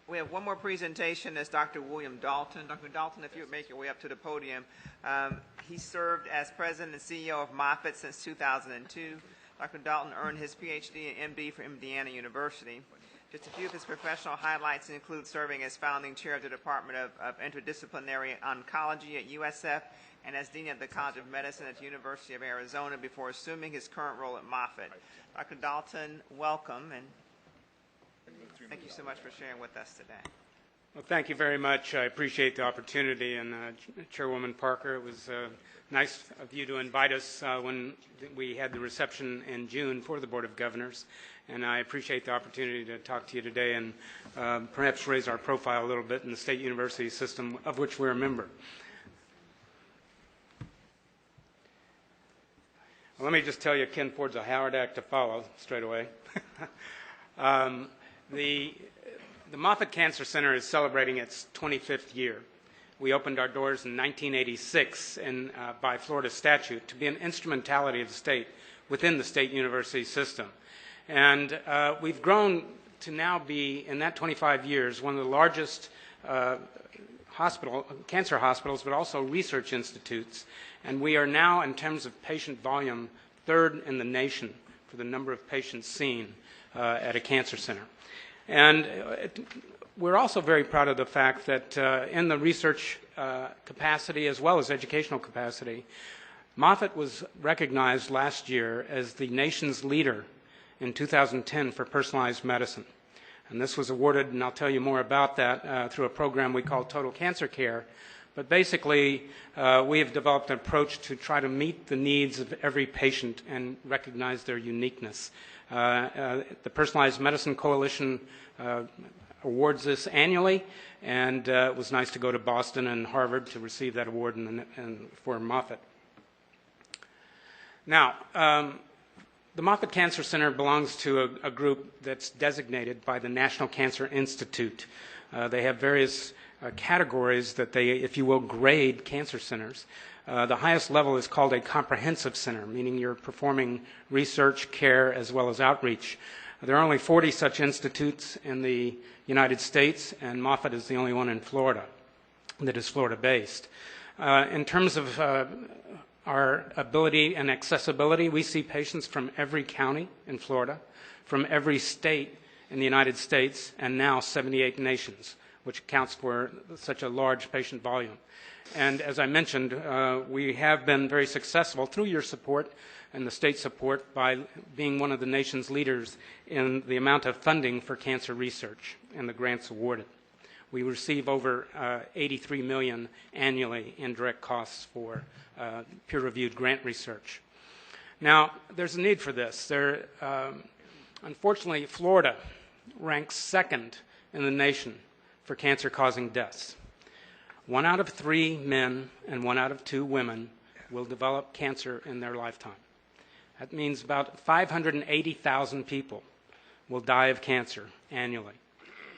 We have one more presentation. That's Dr. William Dalton. Dr. Dalton, if you would make your way up to the podium. He served as president and CEO of Moffitt since 2002. Dr. Dalton earned his PhD and MD from Indiana University. Just a few of his professional highlights include serving as founding chair of the Department of Interdisciplinary Oncology at USF and as dean of the College of Medicine at the University of Arizona before assuming his current role at Moffitt. Dr. Dalton, welcome, and thank you so much for sharing with us today. Well, thank you very much. I appreciate the opportunity. And Chairwoman Parker, it was nice of you to invite us when we had the reception in June for the Board of Governors. And I appreciate the opportunity to talk to you today and perhaps raise our profile a little bit in the state university system of which we're a member. Well, let me just tell you, Ken Ford's a Howard Act to follow straight away. The Moffitt Cancer Center is celebrating its 25th year. We opened our doors in 1986 by Florida statute to be an instrumentality of the state within the state university system. And we've grown to now be, in that 25 years, one of the largest cancer hospitals, but also research institutes. And we are now, in terms of patient volume, third in the nation for the number of patients seen at a cancer center. And we're also very proud of the fact that in the research capacity as well as educational capacity, Moffitt was recognized last year as the nation's leader in 2010 for personalized medicine. And this was awarded, and I'll tell you more about that, through a program we call Total Cancer Care. But basically, we have developed an approach to try to meet the needs of every patient and recognize their uniqueness. The Personalized Medicine Coalition awards this annually, and it was nice to go to Boston and Harvard to receive that award for Moffitt. Now, the Moffitt Cancer Center belongs to a group that's designated by the National Cancer Institute. They have various categories that they, if you will, grade cancer centers. The highest level is called a comprehensive center, meaning you're performing research, care, as well as outreach. There are only 40 such institutes in the United States, and Moffitt is the only one in Florida that is Florida-based. In terms of our ability and accessibility, we see patients from every county in Florida, from every state in the United States, and now 78 nations, which accounts for such a large patient volume. And as I mentioned, we have been very successful through your support and the state support by being one of the nation's leaders in the amount of funding for cancer research and the grants awarded. We receive over $83 million annually in direct costs for peer-reviewed grant research. Now, there's a need for this. Unfortunately, Florida ranks second in the nation for cancer-causing deaths. 1 out of 3 men and 1 out of 2 women will develop cancer in their lifetime. That means about 580,000 people will die of cancer annually.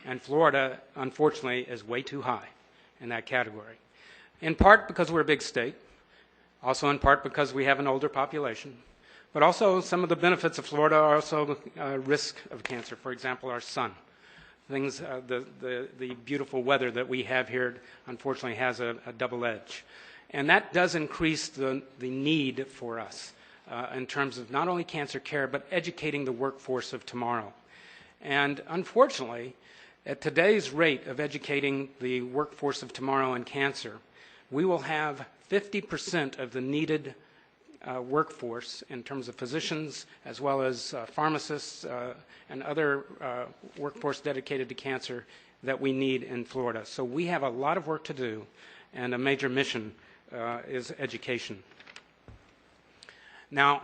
And Florida, unfortunately, is way too high in that category. In part because we're a big state, also in part because we have an older population, but also some of the benefits of Florida are also risk of cancer. For example, our sun. The beautiful weather that we have here, unfortunately, has a double edge. And that does increase the need for us in terms of not only cancer care, but educating the workforce of tomorrow. And unfortunately, at today's rate of educating the workforce of tomorrow in cancer, we will have 50% of the needed workforce in terms of physicians as well as pharmacists and other workforce dedicated to cancer that we need in Florida. So we have a lot of work to do, and a major mission is education. Now,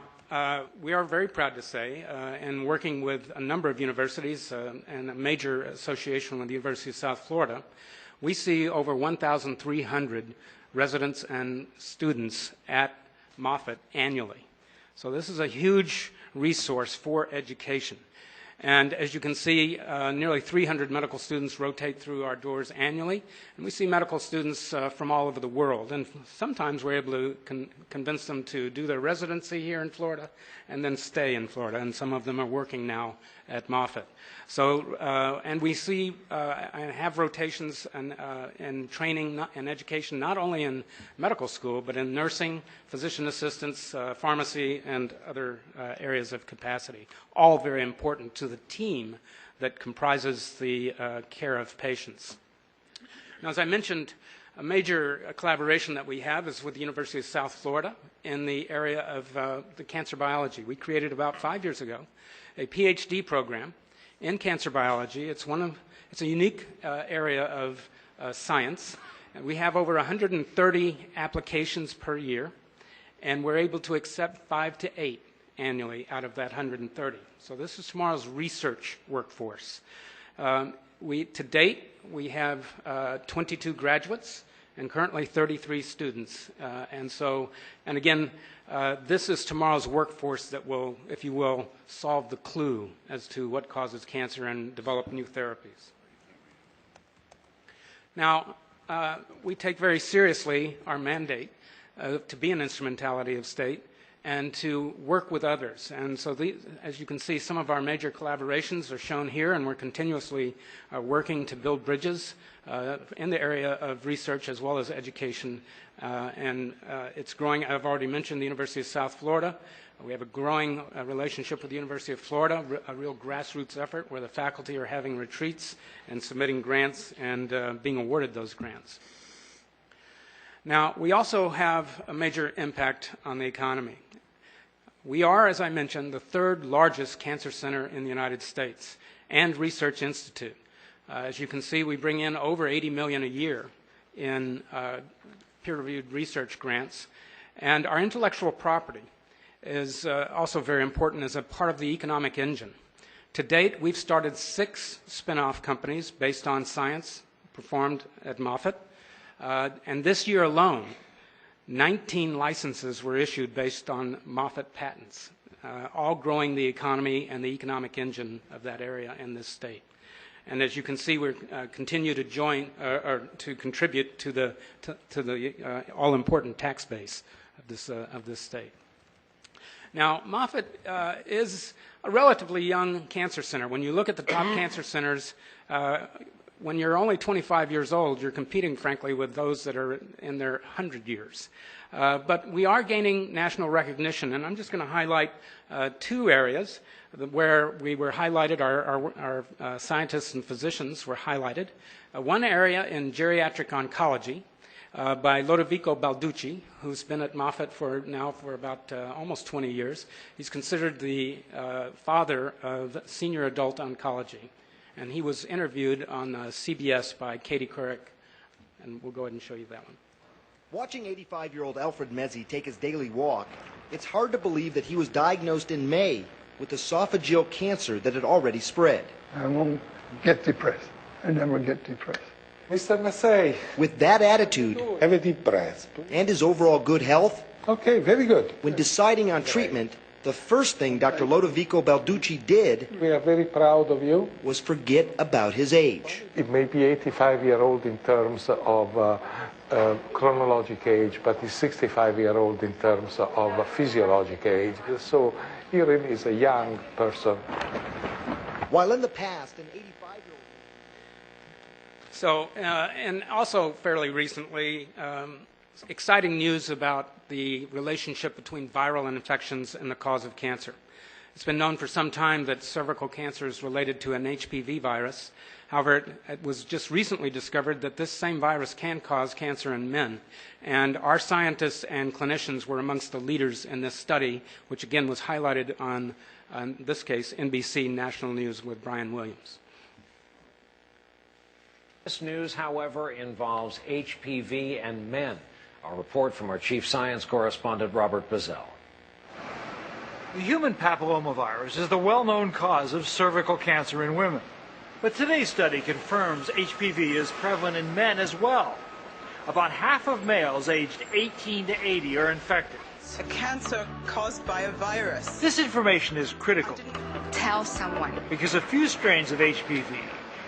we are very proud to say, in working with a number of universities and a major association with the University of South Florida, we see over 1,300 residents and students at Moffitt annually. So this is a huge resource for education. And as you can see, nearly 300 medical students rotate through our doors annually. And we see medical students from all over the world. And sometimes we're able to convince them to do their residency here in Florida and then stay in Florida. And some of them are working now at Moffitt. So, and we see and have rotations and training and education not only in medical school, but in nursing, physician assistants, pharmacy, and other areas of capacity, all very important to the team that comprises the care of patients. Now, as I mentioned, a major collaboration that we have is with the University of South Florida in the area of the cancer biology. We created about 5 years ago a PhD program in cancer biology. It's a unique area of science. We have over 130 applications per year, and we're able to accept 5 to 8 annually out of that 130. So this is tomorrow's research workforce. To date, we have 22 graduates and currently 33 students. And again, this is tomorrow's workforce that will, if you will, solve the clue as to what causes cancer and develop new therapies. Now, we take very seriously our mandate to be an instrumentality of state and to work with others. And so, as you can see, some of our major collaborations are shown here, and we're continuously working to build bridges in the area of research as well as education. It's growing. I've already mentioned the University of South Florida. We have a growing relationship with the University of Florida, a real grassroots effort where the faculty are having retreats and submitting grants and being awarded those grants. Now, we also have a major impact on the economy. We are, as I mentioned, the third largest cancer center in the United States and research institute. As you can see, we bring in over $80 million a year in peer-reviewed research grants. And our intellectual property is also very important as a part of the economic engine. To date, we've started 6 spin-off companies based on science performed at Moffitt. And this year alone, 19 licenses were issued based on Moffitt patents, all growing the economy and the economic engine of that area in this state. And as you can see, we continue to join or to contribute to the all-important tax base of this state. Now, Moffitt is a relatively young cancer center. When you look at the top cancer centers, when you're only 25 years old, you're competing, frankly, with those that are in their 100 years. But we are gaining national recognition, and I'm just going to highlight 2 areas where we were highlighted, our scientists and physicians were highlighted. One area in geriatric oncology by Lodovico Balducci, who's been at Moffitt for about almost 20 years. He's considered the father of senior adult oncology. And he was interviewed on CBS by Katie Couric, and we'll go ahead and show you that one. Watching 85-year-old Alfred Mezzi take his daily walk, it's hard to believe that he was diagnosed in May with esophageal cancer that had already spread. I won't get depressed. I never get depressed. Mr. Massey. With that attitude Have a deep breath. and his overall good health, Okay, very good. when deciding on treatment, the first thing Dr. Lodovico Balducci did We are very proud of you. was forget about his age. It may be 85-year-old in terms of chronologic age, but he's 65-year-old in terms of physiologic age. So he really is a young person. While in the past, an 85-year-old... So, and also fairly recently, exciting news about the relationship between viral infections and the cause of cancer. It's been known for some time that cervical cancer is related to an HPV virus. However, it was just recently discovered that this same virus can cause cancer in men. And our scientists and clinicians were amongst the leaders in this study, which again was highlighted on this case, NBC National News with Brian Williams. This news, however, involves HPV and men. A report from our chief science correspondent, Robert Bazell. The human papillomavirus is the well-known cause of cervical cancer in women. But today's study confirms HPV is prevalent in men as well. About half of males aged 18 to 80 are infected. A cancer caused by a virus. This information is critical Tell someone. because a few strains of HPV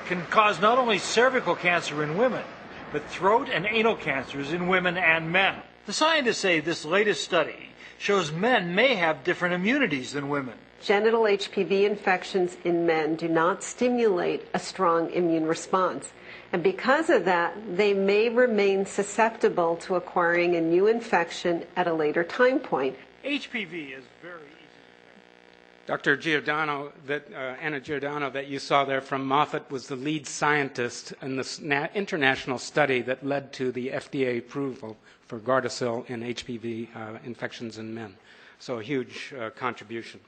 can cause not only cervical cancer in women, but throat and anal cancers in women and men. The scientists say this latest study shows men may have different immunities than women. Genital HPV infections in men do not stimulate a strong immune response. And because of that, they may remain susceptible to acquiring a new infection at a later time point. HPV is very easy. Dr. Giordano, Anna Giordano, that you saw there from Moffitt, was the lead scientist in this international study that led to the FDA approval for Gardasil in HPV infections in men. So a huge contribution.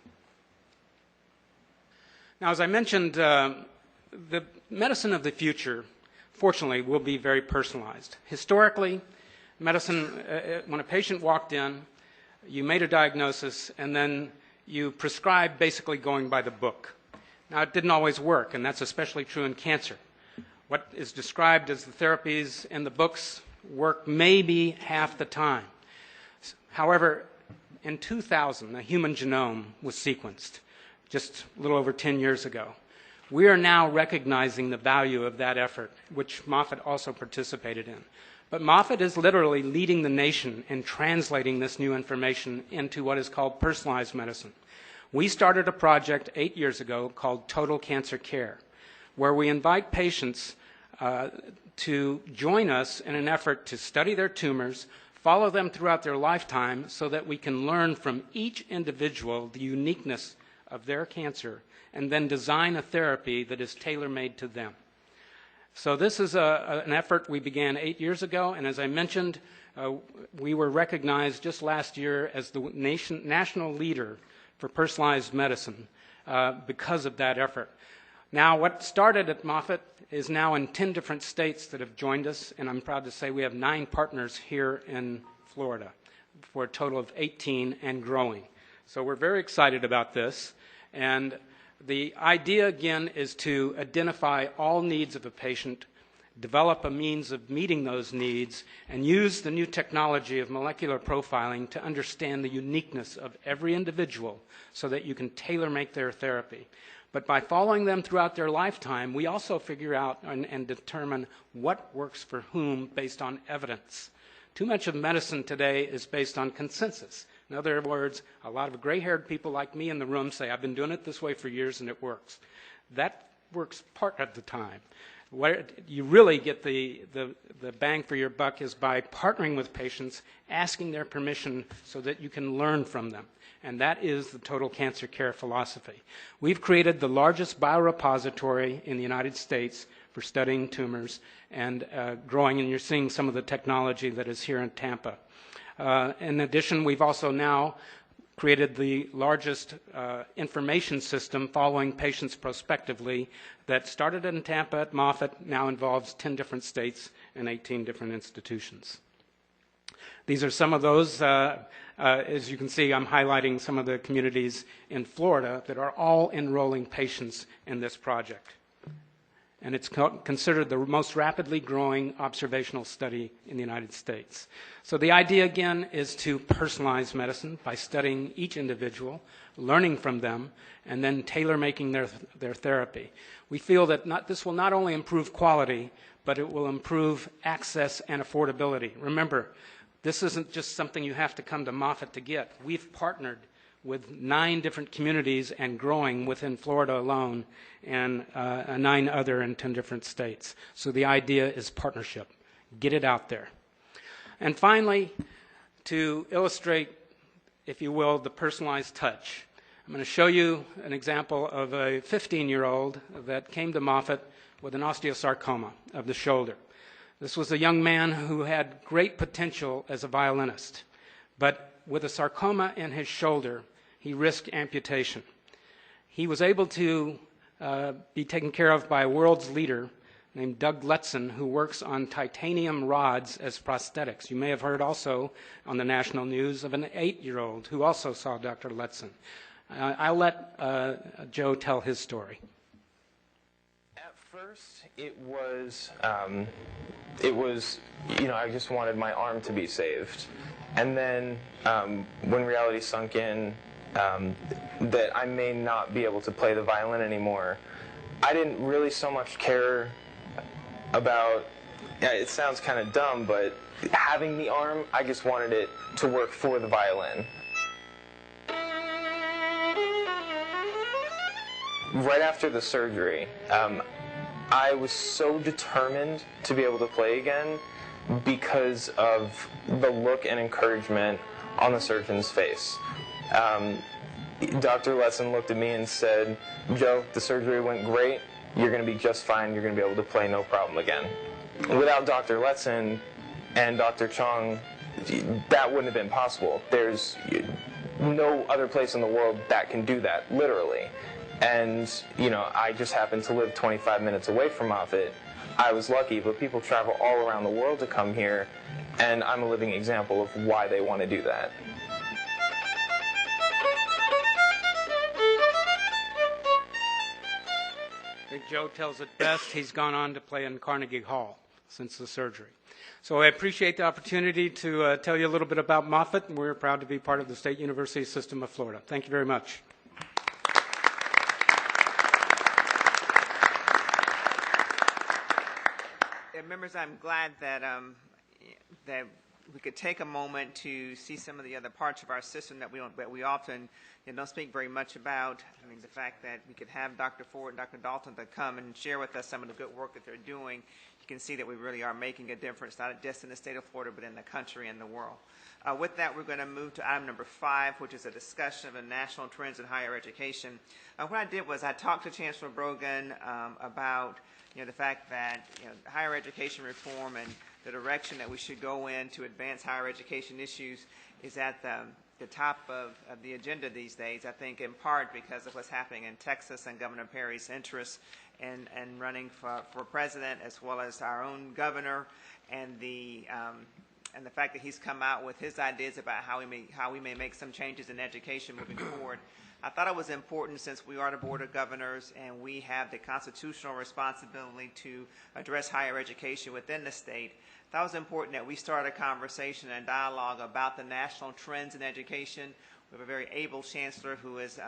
Now, as I mentioned, the medicine of the future, fortunately, will be very personalized. Historically, medicine, when a patient walked in, you made a diagnosis, and then you prescribed basically going by the book. Now, it didn't always work, and that's especially true in cancer. What is described as the therapies in the books work maybe half the time. However, in 2000, the human genome was sequenced, just a little over 10 years ago. We are now recognizing the value of that effort, which Moffitt also participated in. But Moffitt is literally leading the nation in translating this new information into what is called personalized medicine. We started a project 8 years ago called Total Cancer Care, where we invite patients to join us in an effort to study their tumors, follow them throughout their lifetime so that we can learn from each individual the uniqueness of their cancer and then design a therapy that is tailor-made to them. So this is an effort we began 8 years ago, and as I mentioned, we were recognized just last year as the national leader for personalized medicine because of that effort. Now, what started at Moffitt is now in 10 different states that have joined us, and I'm proud to say we have 9 partners here in Florida for a total of 18 and growing. So we're very excited about this, and the idea, again, is to identify all needs of a patient, develop a means of meeting those needs, and use the new technology of molecular profiling to understand the uniqueness of every individual so that you can tailor-make their therapy. But by following them throughout their lifetime, we also figure out and determine what works for whom based on evidence. Too much of medicine today is based on consensus. In other words, a lot of gray-haired people like me in the room say, I've been doing it this way for years and it works. That works part of the time. Where you really get the bang for your buck is by partnering with patients, asking their permission so that you can learn from them. And that is the total cancer care philosophy. We've created the largest biorepository in the United States for studying tumors and growing, and you're seeing some of the technology that is here in Tampa. In addition, we've also now created the largest information system following patients prospectively that started in Tampa at Moffitt, now involves 10 different states and 18 different institutions. These are some of those. As you can see, I'm highlighting some of the communities in Florida that are all enrolling patients in this project. And it's considered the most rapidly growing observational study in the United States. So the idea, again, is to personalize medicine by studying each individual, learning from them, and then tailor-making their therapy. We feel that this will not only improve quality, but it will improve access and affordability. Remember, this isn't just something you have to come to Moffitt to get. We've partnered with 9 different communities and growing within Florida alone, and 9 other in 10 different states. So the idea is partnership. Get it out there. And finally, to illustrate, if you will, the personalized touch, I'm going to show you an example of a 15-year-old that came to Moffitt with an osteosarcoma of the shoulder. This was a young man who had great potential as a violinist, but with a sarcoma in his shoulder, he risked amputation. He was able to be taken care of by a world's leader named Doug Letson, who works on titanium rods as prosthetics. You may have heard also on the national news of an 8-year-old who also saw Dr. Letson. I'll let Joe tell his story. At first, it was, I just wanted my arm to be saved. And then when reality sunk in that I may not be able to play the violin anymore, I didn't really so much care about, it sounds kind of dumb, but having the arm, I just wanted it to work for the violin. right after the surgery, I was so determined to be able to play again because of the look and encouragement on the surgeon's face. Dr. Lesson looked at me and said, "Joe, the surgery went great. You're going to be just fine. You're going to be able to play no problem again." Without Dr. Lesson and Dr. Chong, that wouldn't have been possible. There's no other place in the world that can do that, literally. And, you know, I just happened to live 25 minutes away from Moffitt. I was lucky, but people travel all around the world to come here, and I'm a living example of why they want to do that. I think Joe tells it best. He's gone on to play in Carnegie Hall since the surgery. So I appreciate the opportunity to tell you a little bit about Moffitt, and we're proud to be part of the State University System of Florida. Thank you very much. Members, I'm glad that that we could take a moment to see some of the other parts of our system that we often don't speak very much about. I mean, the fact that we could have Dr. Ford and Dr. Dalton to come and share with us some of the good work that they're doing. You can see that we really are making a difference, not just in the state of Florida, but in the country and the world. With that, we're going to move to item number 5, which is a discussion of the national trends in higher education. What I did was I talked to Chancellor Brogan about the fact that higher education reform and the direction that we should go in to advance higher education issues is at the top of the agenda these days, I think in part because of what's happening in Texas and Governor Perry's interest in running for president, as well as our own governor, and the fact that he's come out with his ideas about how we may make some changes in education moving forward. I thought it was important, since we are the Board of Governors and we have the constitutional responsibility to address higher education within the state, I thought it was important that we start a conversation and dialogue about the national trends in education. We have a very able chancellor who has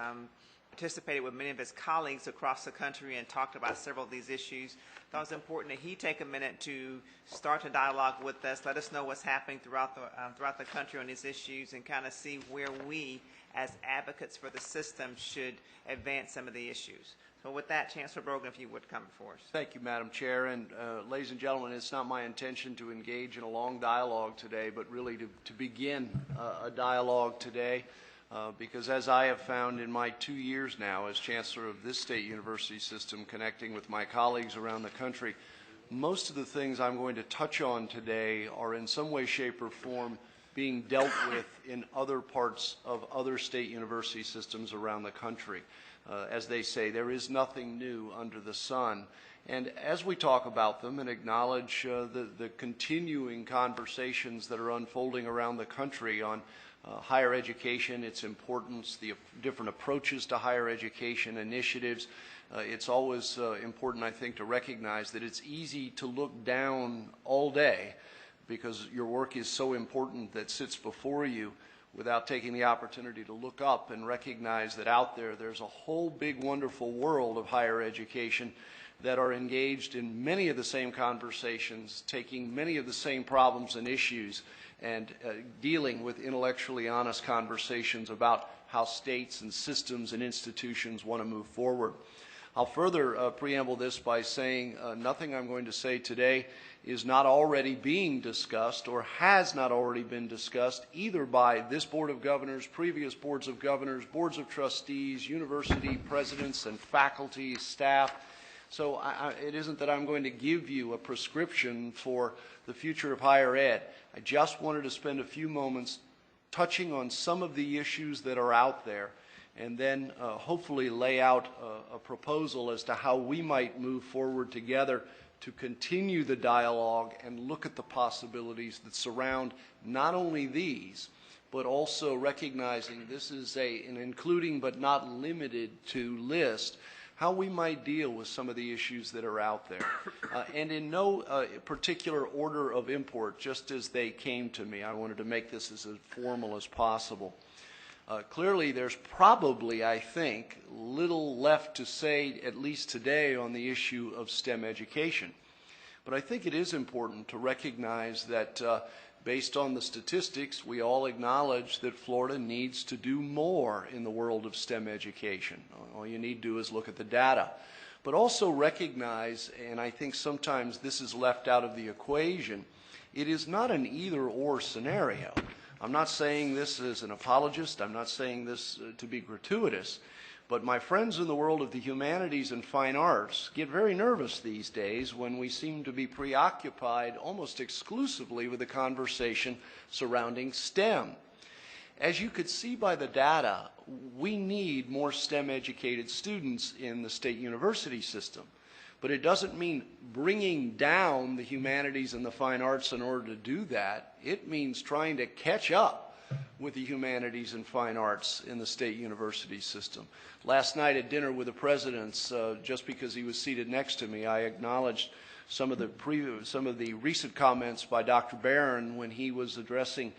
participated with many of his colleagues across the country and talked about several of these issues. I thought it was important that he take a minute to start a dialogue with us, let us know what's happening throughout the country on these issues, and kind of see where we, as advocates for the system, should advance some of the issues. So with that, Chancellor Brogan, if you would come before us. Thank you, Madam Chair. And ladies and gentlemen, it's not my intention to engage in a long dialogue today, but really to begin a dialogue today. Because as I have found in my 2 years now as Chancellor of this state university system, connecting with my colleagues around the country, most of the things I'm going to touch on today are in some way, shape, or form being dealt with in other parts of other state university systems around the country. As they say, there is nothing new under the sun. And as we talk about them and acknowledge the continuing conversations that are unfolding around the country on higher education, its importance, the different approaches to higher education initiatives, it's always important, I think, to recognize that it's easy to look down all day because your work is so important that sits before you, without taking the opportunity to look up and recognize that out there's a whole big, wonderful world of higher education that are engaged in many of the same conversations, taking many of the same problems and issues, and dealing with intellectually honest conversations about how states and systems and institutions want to move forward. I'll further preamble this by saying nothing I'm going to say today is not already being discussed or has not already been discussed either by this Board of Governors, previous Boards of Governors, Boards of Trustees, university presidents and faculty, staff. So it isn't that I'm going to give you a prescription for the future of higher ed. I just wanted to spend a few moments touching on some of the issues that are out there, and then hopefully lay out a proposal as to how we might move forward together to continue the dialogue and look at the possibilities that surround not only these, but also recognizing this is an including but not limited to list, how we might deal with some of the issues that are out there. And in no particular order of import, just as they came to me. I wanted to make this as formal as possible. Clearly, there's probably, I think, little left to say, at least today, on the issue of STEM education. But I think it is important to recognize that based on the statistics, we all acknowledge that Florida needs to do more in the world of STEM education. All you need to do is look at the data. But also recognize, and I think sometimes this is left out of the equation, it is not an either-or scenario. I'm not saying this as an apologist. I'm not saying this to be gratuitous. But my friends in the world of the humanities and fine arts get very nervous these days when we seem to be preoccupied almost exclusively with the conversation surrounding STEM. As you could see by the data, we need more STEM-educated students in the state university system. But it doesn't mean bringing down the humanities and the fine arts in order to do that. It means trying to catch up with the humanities and fine arts in the state university system. Last night at dinner with the presidents, just because he was seated next to me, I acknowledged some of the recent comments by Dr. Barron when he was addressing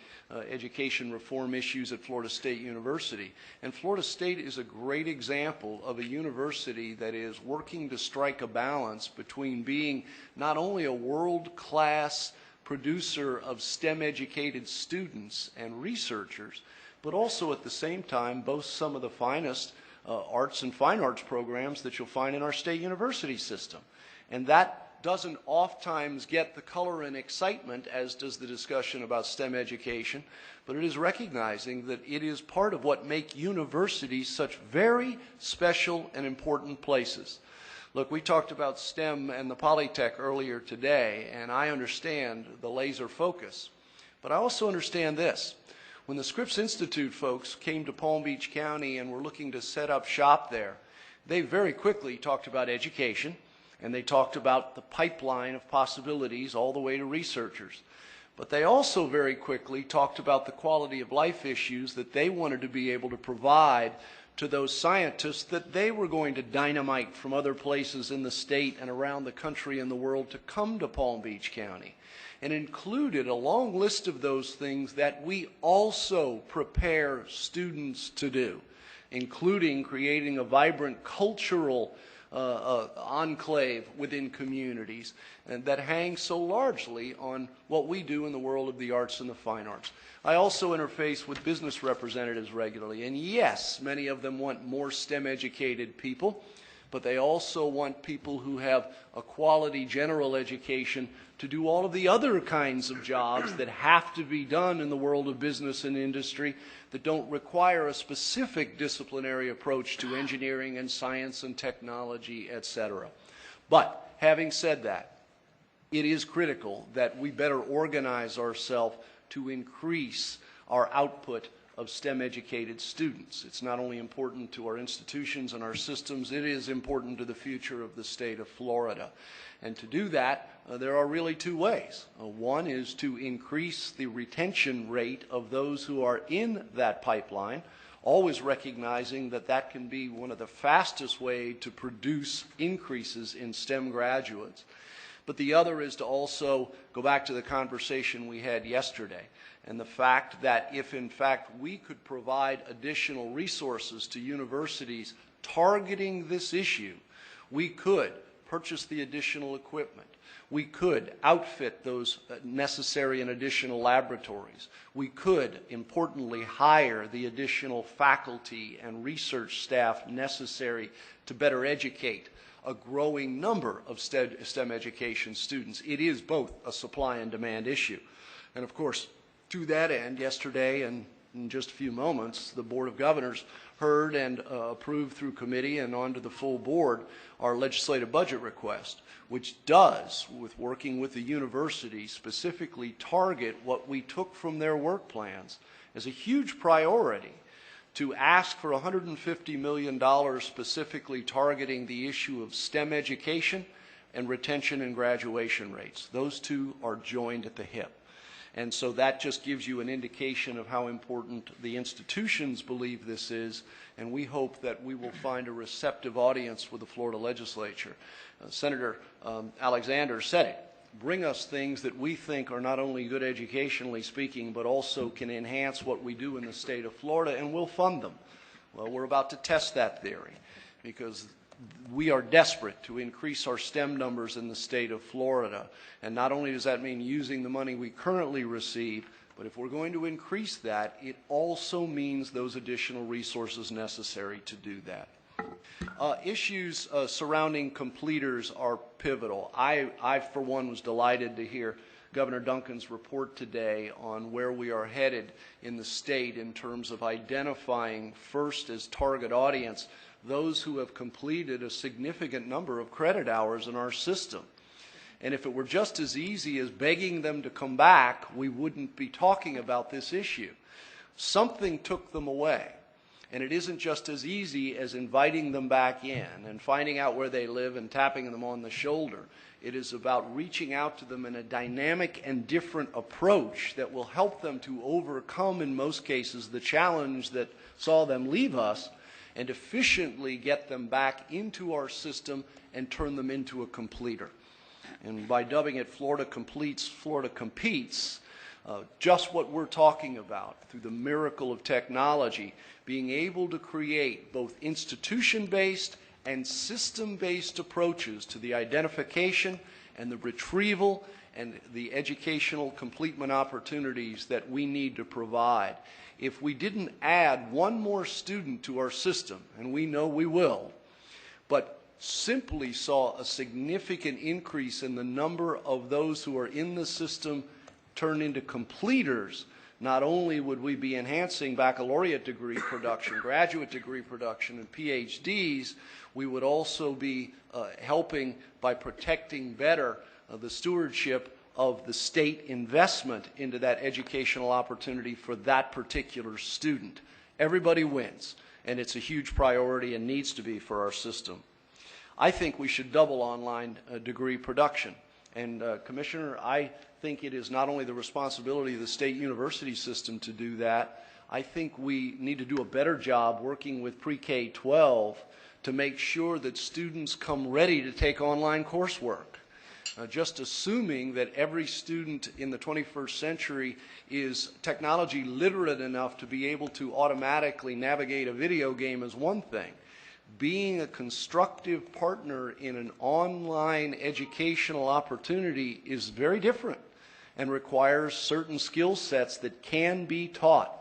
education reform issues at Florida State University. And Florida State is a great example of a university that is working to strike a balance between being not only a world-class producer of STEM-educated students and researchers, but also at the same time boasts some of the finest arts and fine arts programs that you'll find in our state university system. And that doesn't oftentimes get the color and excitement, as does the discussion about STEM education, but it is recognizing that it is part of what make universities such very special and important places. Look, we talked about STEM and the Polytech earlier today, and I understand the laser focus. But I also understand this. When the Scripps Institute folks came to Palm Beach County and were looking to set up shop there, they very quickly talked about education, and they talked about the pipeline of possibilities all the way to researchers. But they also very quickly talked about the quality of life issues that they wanted to be able to provide to those scientists that they were going to dynamite from other places in the state and around the country and the world to come to Palm Beach County, and included a long list of those things that we also prepare students to do, including creating a vibrant cultural enclave within communities, and that hangs so largely on what we do in the world of the arts and the fine arts. I also interface with business representatives regularly, and yes, many of them want more STEM-educated people, but they also want people who have a quality general education to do all of the other kinds of jobs that have to be done in the world of business and industry that don't require a specific disciplinary approach to engineering and science and technology, etc. But having said that, it is critical that we better organize ourselves to increase our output of STEM-educated students. It's not only important to our institutions and our systems, it is important to the future of the state of Florida. And to do that, there are really two ways. One is to increase the retention rate of those who are in that pipeline, always recognizing that that can be one of the fastest ways to produce increases in STEM graduates. But the other is to also go back to the conversation we had yesterday, and the fact that if in fact we could provide additional resources to universities targeting this issue, we could purchase the additional equipment. We could outfit those necessary and additional laboratories. We could, importantly, hire the additional faculty and research staff necessary to better educate a growing number of STEM education students. It is both a supply and demand issue. And of course, to that end, yesterday and in just a few moments, the Board of Governors heard and approved through committee and onto the full board our legislative budget request, which does, with working with the university, specifically target what we took from their work plans as a huge priority to ask for $150 million specifically targeting the issue of STEM education and retention and graduation rates. Those two are joined at the hip. And so that just gives you an indication of how important the institutions believe this is, and we hope that we will find a receptive audience with the Florida legislature. Senator Alexander said it. Bring us things that we think are not only good educationally speaking, but also can enhance what we do in the state of Florida, and we'll fund them. Well, we're about to test that theory, because we are desperate to increase our STEM numbers in the state of Florida. And not only does that mean using the money we currently receive, but if we're going to increase that, it also means those additional resources necessary to do that. Issues surrounding completers are pivotal. I, for one, was delighted to hear Governor Duncan's report today on where we are headed in the state in terms of identifying first as target audience those who have completed a significant number of credit hours in our system. And if it were just as easy as begging them to come back, we wouldn't be talking about this issue. Something took them away. And it isn't just as easy as inviting them back in and finding out where they live and tapping them on the shoulder. It is about reaching out to them in a dynamic and different approach that will help them to overcome, in most cases, the challenge that saw them leave us and efficiently get them back into our system and turn them into a completer. And by dubbing it Florida Completes, Florida Competes, just what we're talking about through the miracle of technology, being able to create both institution-based and system-based approaches to the identification and the retrieval and the educational completement opportunities that we need to provide. If we didn't add one more student to our system, and we know we will, but simply saw a significant increase in the number of those who are in the system turn into completers, not only would we be enhancing baccalaureate degree production, graduate degree production, and PhDs, we would also be helping by protecting better the stewardship of the state investment into that educational opportunity for that particular student. Everybody wins, and it's a huge priority and needs to be for our system. I think we should double online degree production. And Commissioner, I think it is not only the responsibility of the state university system to do that, I think we need to do a better job working with pre-K-12 to make sure that students come ready to take online coursework. Just assuming that every student in the 21st century is technology literate enough to be able to automatically navigate a video game is one thing. Being a constructive partner in an online educational opportunity is very different and requires certain skill sets that can be taught.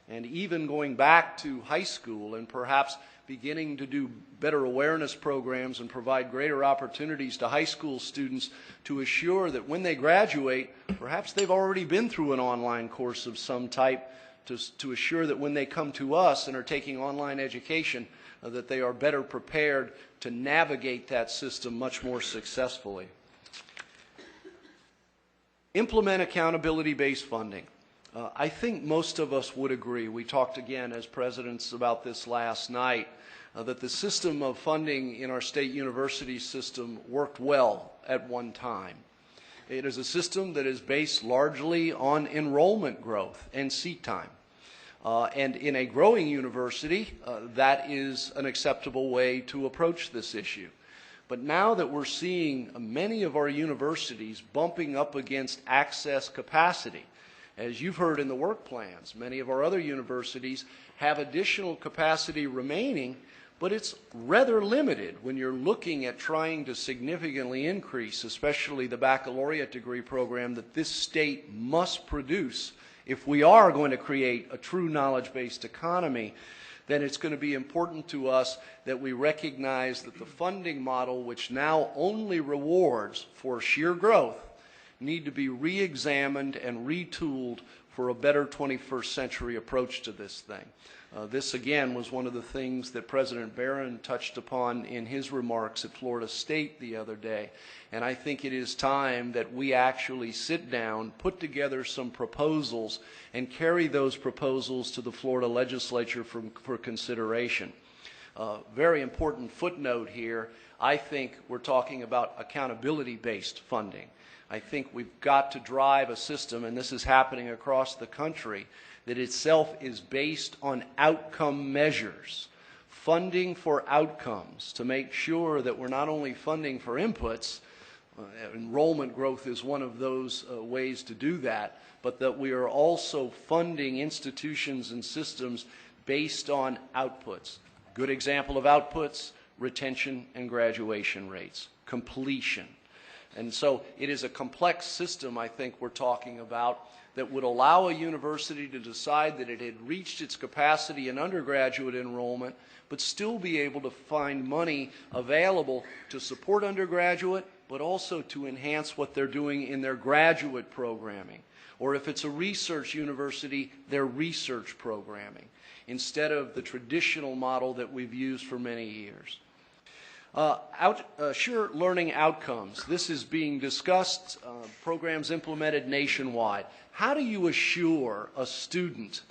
And even going back to high school and perhaps beginning to do better awareness programs and provide greater opportunities to high school students to assure that when they graduate, perhaps they've already been through an online course of some type to assure that when they come to us and are taking online education, that they are better prepared to navigate that system much more successfully. Implement accountability-based funding. I think most of us would agree, we talked again as presidents about this last night, that the system of funding in our state university system worked well at one time. It is a system that is based largely on enrollment growth and seat time. And in a growing university, that is an acceptable way to approach this issue. But now that we're seeing many of our universities bumping up against access capacity, as you've heard in the work plans, many of our other universities have additional capacity remaining, but it's rather limited when you're looking at trying to significantly increase, especially the baccalaureate degree program that this state must produce. If we are going to create a true knowledge-based economy, then it's going to be important to us that we recognize that the funding model, which now only rewards for sheer growth, need to be re-examined and retooled for a better 21st century approach to this thing. This, again, was one of the things that President Barron touched upon in his remarks at Florida State the other day. And I think it is time that we actually sit down, put together some proposals, and carry those proposals to the Florida legislature for consideration. Very important footnote here, I think we're talking about accountability-based funding. I think we've got to drive a system, and this is happening across the country, that itself is based on outcome measures, funding for outcomes to make sure that we're not only funding for inputs, enrollment growth is one of those ways to do that, but that we are also funding institutions and systems based on outputs. Good example of outputs, retention and graduation rates, completion. And so it is a complex system, I think, we're talking about, that would allow a university to decide that it had reached its capacity in undergraduate enrollment, but still be able to find money available to support undergraduate, but also to enhance what they're doing in their graduate programming. Or if it's a research university, their research programming, instead of the traditional model that we've used for many years. Sure learning outcomes. This is being discussed, programs implemented nationwide. How do you assure a student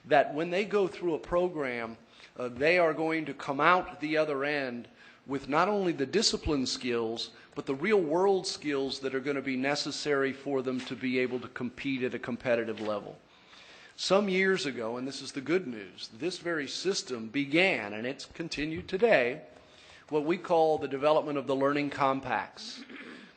that when they go through a program, they are going to come out the other end with not only the discipline skills, but the real world skills that are going to be necessary for them to be able to compete at a competitive level? Some years ago, and this is the good news, this very system began, and it's continued today, what we call the development of the learning compacts.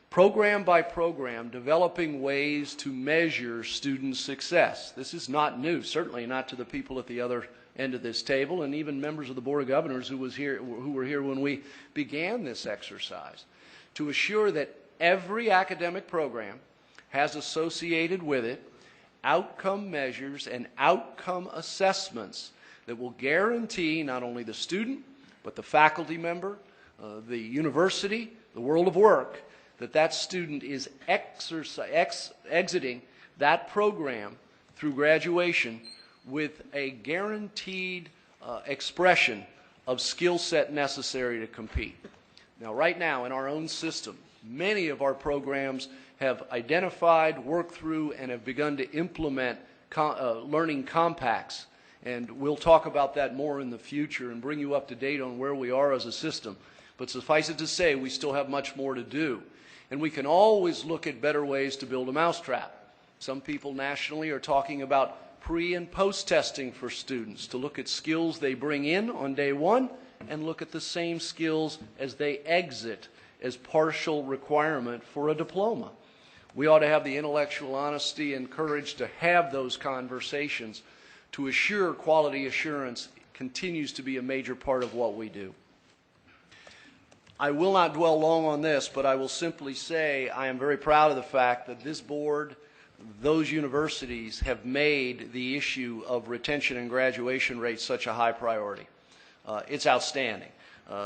Program by program, developing ways to measure student success. This is not new, certainly not to the people at the other end of this table, and even members of the Board of Governors who were here when we began this exercise, to assure that every academic program has associated with it outcome measures and outcome assessments that will guarantee not only the student, but the faculty member, the university, the world of work, that student is exiting that program through graduation with a guaranteed expression of skill set necessary to compete. Now, right now in our own system, many of our programs have identified, worked through, and have begun to implement learning compacts. And we'll talk about that more in the future and bring you up to date on where we are as a system. But suffice it to say, we still have much more to do. And we can always look at better ways to build a mousetrap. Some people nationally are talking about pre- and post-testing for students to look at skills they bring in on day one and look at the same skills as they exit as partial requirement for a diploma. We ought to have the intellectual honesty and courage to have those conversations to assure quality assurance continues to be a major part of what we do. I will not dwell long on this, but I will simply say I am very proud of the fact that this board, those universities, have made the issue of retention and graduation rates such a high priority. It's outstanding.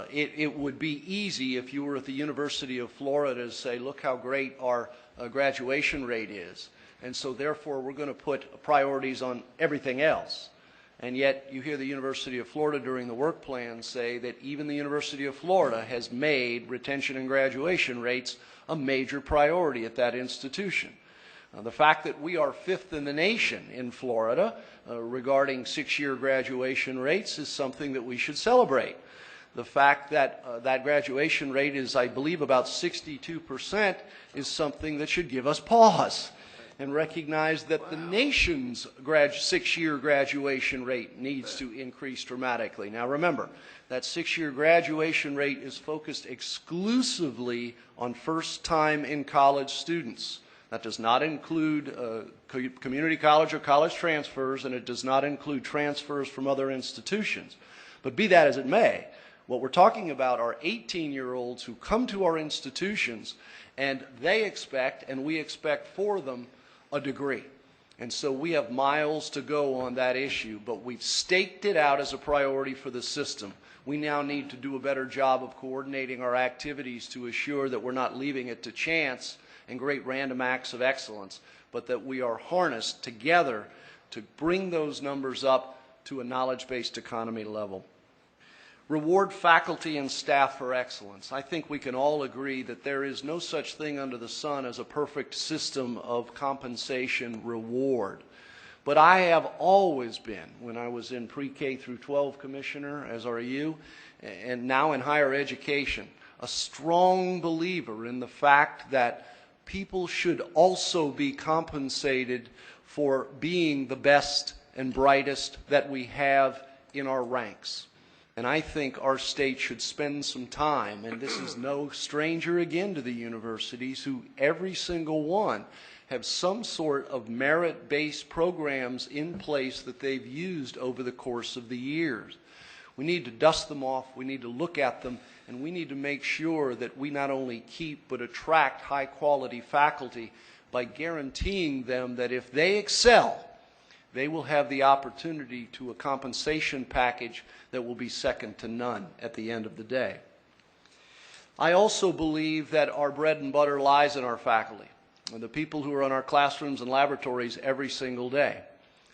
It would be easy if you were at the University of Florida to say, look how great our graduation rate is. And so therefore we're going to put priorities on everything else. And yet you hear the University of Florida during the work plan say that even the University of Florida has made retention and graduation rates a major priority at that institution. The fact that we are fifth in the nation in Florida regarding 6-year graduation rates is something that we should celebrate. The fact that that graduation rate is, I believe, about 62% is something that should give us pause and recognize that the nation's 6-year graduation rate needs to increase dramatically. Now remember, that 6-year graduation rate is focused exclusively on first-time in college students. That does not include community college or college transfers, and it does not include transfers from other institutions. But be that as it may, what we're talking about are 18-year-olds who come to our institutions and they expect, and we expect for them, a degree. And so we have miles to go on that issue, but we've staked it out as a priority for the system. We now need to do a better job of coordinating our activities to assure that we're not leaving it to chance and great random acts of excellence, but that we are harnessed together to bring those numbers up to a knowledge-based economy level. Reward faculty and staff for excellence. I think we can all agree that there is no such thing under the sun as a perfect system of compensation reward. But I have always been, when I was in pre-K through 12 commissioner, as are you, and now in higher education, a strong believer in the fact that people should also be compensated for being the best and brightest that we have in our ranks. And I think our state should spend some time, and this is no stranger again to the universities, who every single one have some sort of merit-based programs in place that they've used over the course of the years. We need to dust them off, we need to look at them, and we need to make sure that we not only keep but attract high-quality faculty by guaranteeing them that if they excel, they will have the opportunity to a compensation package that will be second to none at the end of the day. I also believe that our bread and butter lies in our faculty, and the people who are in our classrooms and laboratories every single day.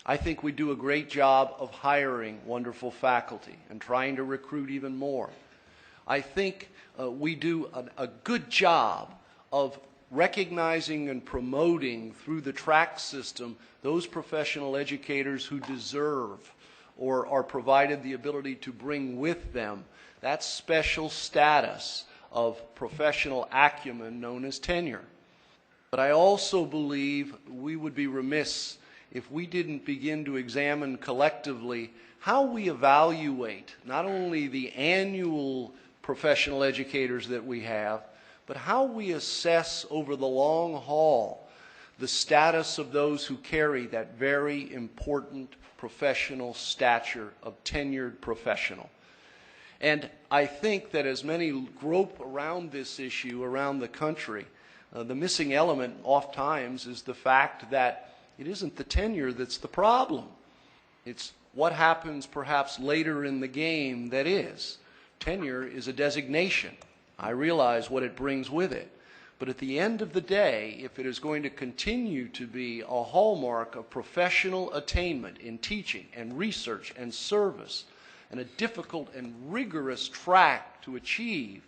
I think we do a great job of hiring wonderful faculty and trying to recruit even more. I think we do a good job of recognizing and promoting through the track system those professional educators who deserve or are provided the ability to bring with them that special status of professional acumen known as tenure. But I also believe we would be remiss if we didn't begin to examine collectively how we evaluate not only the annual professional educators that we have, but how we assess over the long haul the status of those who carry that very important professional stature of tenured professional. And I think that as many grope around this issue around the country, the missing element oftentimes is the fact that it isn't the tenure that's the problem. It's what happens perhaps later in the game that is. Tenure is a designation. I realize what it brings with it. But at the end of the day, if it is going to continue to be a hallmark of professional attainment in teaching and research and service, and a difficult and rigorous track to achieve,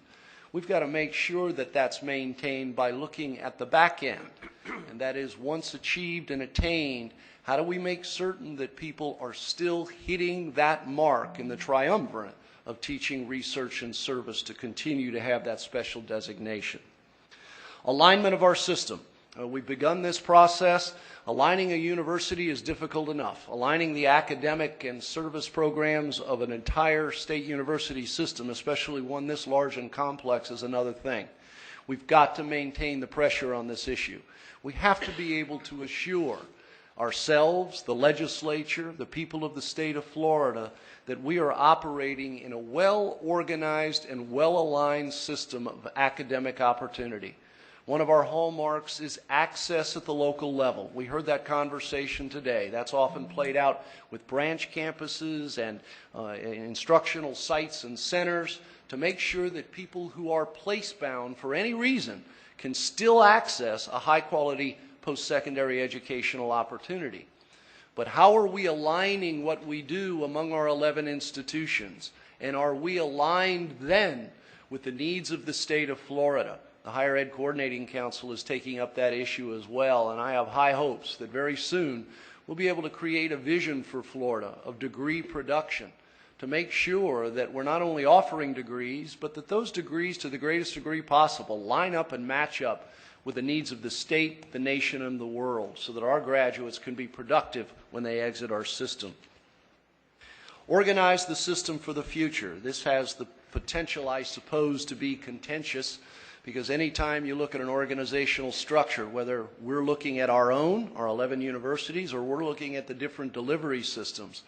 we've got to make sure that that's maintained by looking at the back end. And that is, once achieved and attained, how do we make certain that people are still hitting that mark in the triumvirate of teaching, research, and service to continue to have that special designation? Alignment of our system. We've begun this process. Aligning a university is difficult enough. Aligning the academic and service programs of an entire state university system, especially one this large and complex, is another thing. We've got to maintain the pressure on this issue. We have to be able to assure ourselves, the legislature, the people of the state of Florida, that we are operating in a well-organized and well-aligned system of academic opportunity. One of our hallmarks is access at the local level. We heard that conversation today. That's often played out with branch campuses and instructional sites and centers to make sure that people who are place-bound for any reason can still access a high-quality post-secondary educational opportunity. But how are we aligning what we do among our 11 institutions? And are we aligned then with the needs of the state of Florida? The Higher Ed Coordinating Council is taking up that issue as well, and I have high hopes that very soon we'll be able to create a vision for Florida of degree production to make sure that we're not only offering degrees, but that those degrees, to the greatest degree possible, line up and match up with the needs of the state, the nation, and the world, so that our graduates can be productive when they exit our system. Organize the system for the future. This has the potential, I suppose, to be contentious, because anytime you look at an organizational structure, whether we're looking at our own, our 11 universities, or we're looking at the different delivery systems.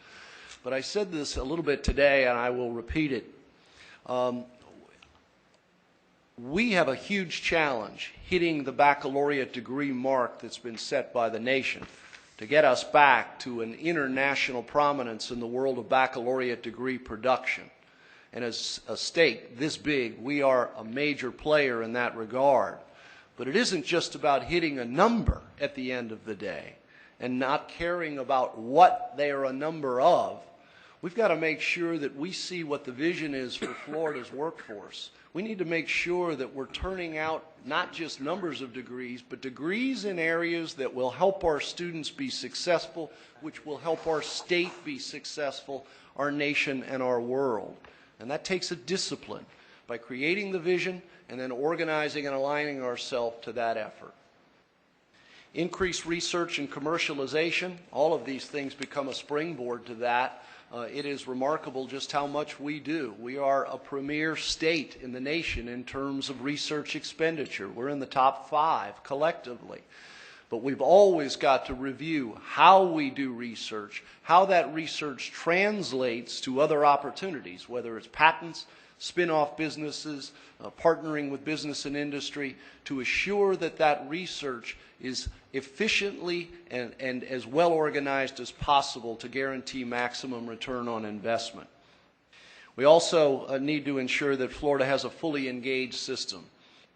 But I said this a little bit today, and I will repeat it. We have a huge challenge hitting the baccalaureate degree mark that's been set by the nation to get us back to an international prominence in the world of baccalaureate degree production. And as a state this big, we are a major player in that regard. But it isn't just about hitting a number at the end of the day and not caring about what they are a number of. We've got to make sure that we see what the vision is for Florida's workforce. We need to make sure that we're turning out not just numbers of degrees, but degrees in areas that will help our students be successful, which will help our state be successful, our nation, and our world. And that takes a discipline by creating the vision and then organizing and aligning ourselves to that effort. Increased research and commercialization, all of these things become a springboard to that. It is remarkable just how much we do. We are a premier state in the nation in terms of research expenditure. We're in the top 5 collectively. But we've always got to review how we do research, how that research translates to other opportunities, whether it's patents, spin-off businesses, partnering with business and industry, to assure that that research is efficiently and as well organized as possible to guarantee maximum return on investment. We also need to ensure that Florida has a fully engaged system.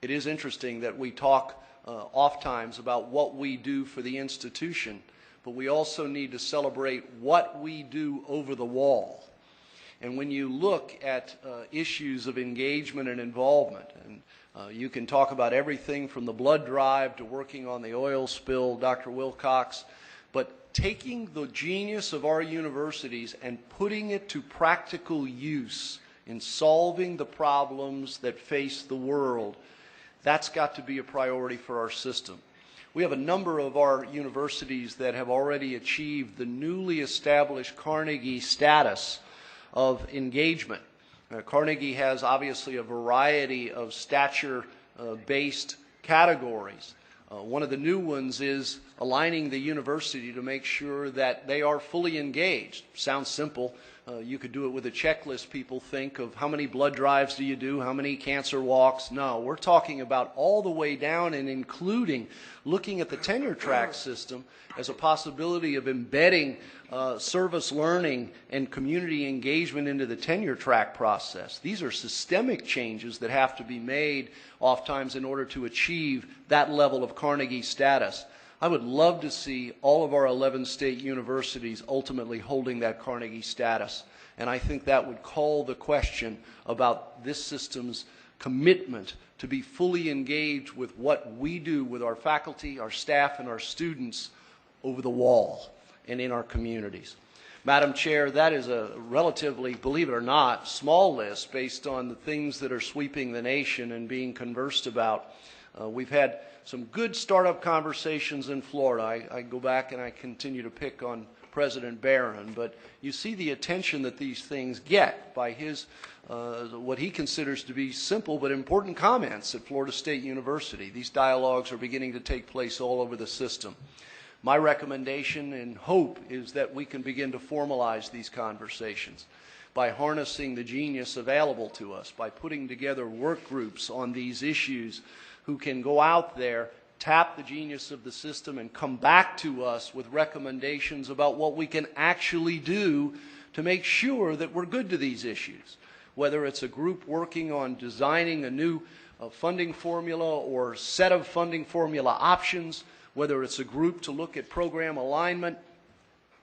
It is interesting that we talk oftentimes about what we do for the institution, but we also need to celebrate what we do over the wall. And when you look at issues of engagement and involvement, and you can talk about everything from the blood drive to working on the oil spill, Dr. Wilcox, but taking the genius of our universities and putting it to practical use in solving the problems that face the world, that's got to be a priority for our system. We have a number of our universities that have already achieved the newly established Carnegie status of engagement. Carnegie has obviously a variety of stature-based categories. One of the new ones is aligning the university to make sure that they are fully engaged. Sounds simple. You could do it with a checklist. People think of how many blood drives do you do, how many cancer walks. No, we're talking about all the way down and including looking at the tenure track system as a possibility of embedding service learning and community engagement into the tenure track process. These are systemic changes that have to be made oftentimes in order to achieve that level of Carnegie status. I would love to see all of our 11 state universities ultimately holding that Carnegie status. And I think that would call the question about this system's commitment to be fully engaged with what we do with our faculty, our staff, and our students over the wall and in our communities. Madam Chair, that is a relatively, believe it or not, small list based on the things that are sweeping the nation and being conversed about. We've had some good startup conversations in Florida. I go back and I continue to pick on President Barron, but you see the attention that these things get by his, what he considers to be simple but important comments at Florida State University. These dialogues are beginning to take place all over the system. My recommendation and hope is that we can begin to formalize these conversations by harnessing the genius available to us, by putting together work groups on these issues who can go out there, tap the genius of the system, and come back to us with recommendations about what we can actually do to make sure that we're good to these issues. Whether it's a group working on designing a new funding formula or set of funding formula options, whether it's a group to look at program alignment,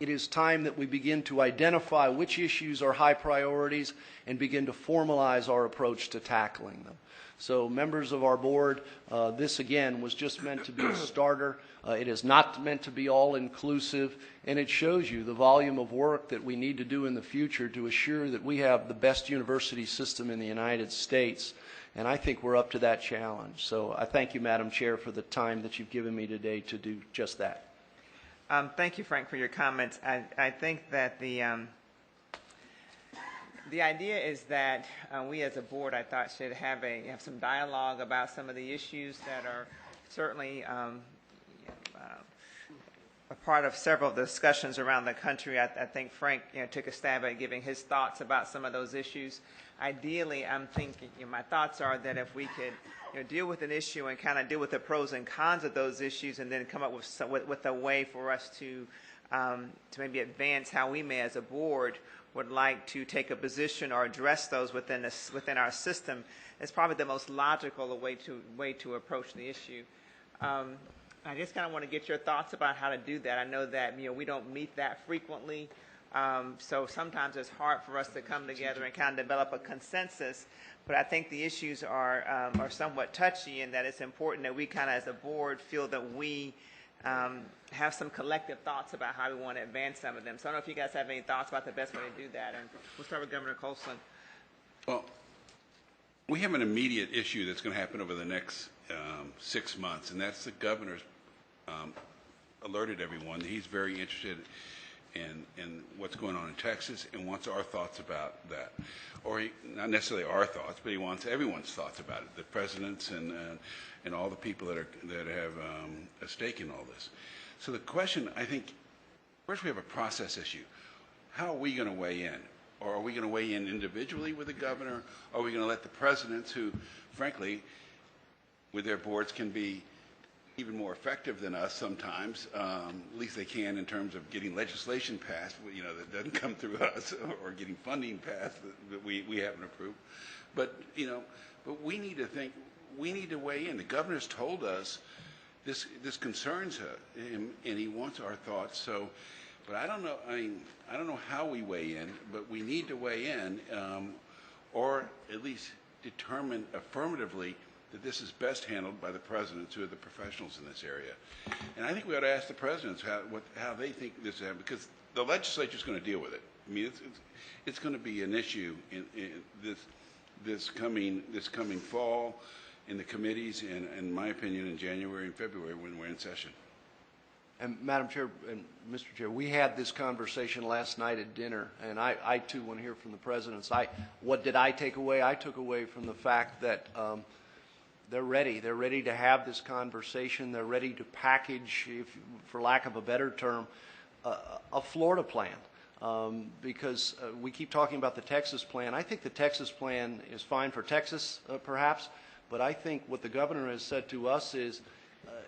it is time that we begin to identify which issues are high priorities and begin to formalize our approach to tackling them. So members of our board, this again was just meant to be a starter. It is not meant to be all-inclusive, and it shows you the volume of work that we need to do in the future to assure that we have the best university system in the United States. And I think we're up to that challenge. So I thank you, Madam Chair, for the time that you've given me today to do just that. Thank you, Frank, for your comments. I think that the idea is that we as a board, I thought, should have some dialogue about some of the issues that are certainly a part of several discussions around the country. I think Frank took a stab at giving his thoughts about some of those issues. Ideally, I'm thinking, my thoughts are that if we could deal with an issue and kind of deal with the pros and cons of those issues and then come up with a way for us to maybe advance how we may as a board would like to take a position or address those within our system, is probably the most logical way to approach the issue. I just kind of want to get your thoughts about how to do that. I know that we don't meet that frequently, so sometimes it's hard for us to come together and kind of develop a consensus. But I think the issues are somewhat touchy, and that it's important that we kind of as a board feel that we have some collective thoughts about how we want to advance some of them. So I don't know if you guys have any thoughts about the best way to do that. And we'll start with Governor Colson. Well, we have an immediate issue that's going to happen over the next 6 months, and that's the governor's alerted everyone that he's very interested and what's going on in Texas, and wants our thoughts about that. Or not necessarily our thoughts, but he wants everyone's thoughts about it, the president's and all the people that have a stake in all this. So the question, I think, first we have a process issue. How are we going to weigh in? Or are we going to weigh in individually with the governor? Or are we going to let the presidents, who, frankly, with their boards can be even more effective than us sometimes, at least they can in terms of getting legislation passed, that doesn't come through us, or getting funding passed that we haven't approved. But, but we need to think, we need to weigh in. The governor's told us this concerns him, and he wants our thoughts. So, but I don't know. I don't know how we weigh in, but we need to weigh in, or at least determine affirmatively that this is best handled by the presidents, who are the professionals in this area. And I think we ought to ask the presidents how they think this is happening, because the legislature is going to deal with it. I mean, it's going to be an issue in this coming fall in the committees, and in my opinion, in January and February when we're in session. And Madam Chair and Mr. Chair, we had this conversation last night at dinner, and I too want to hear from the presidents. What did I take away? I took away from the fact that they're ready. They're ready to have this conversation. They're ready to package, for lack of a better term, a Florida plan. Because we keep talking about the Texas plan. I think the Texas plan is fine for Texas, perhaps, but I think what the governor has said to us is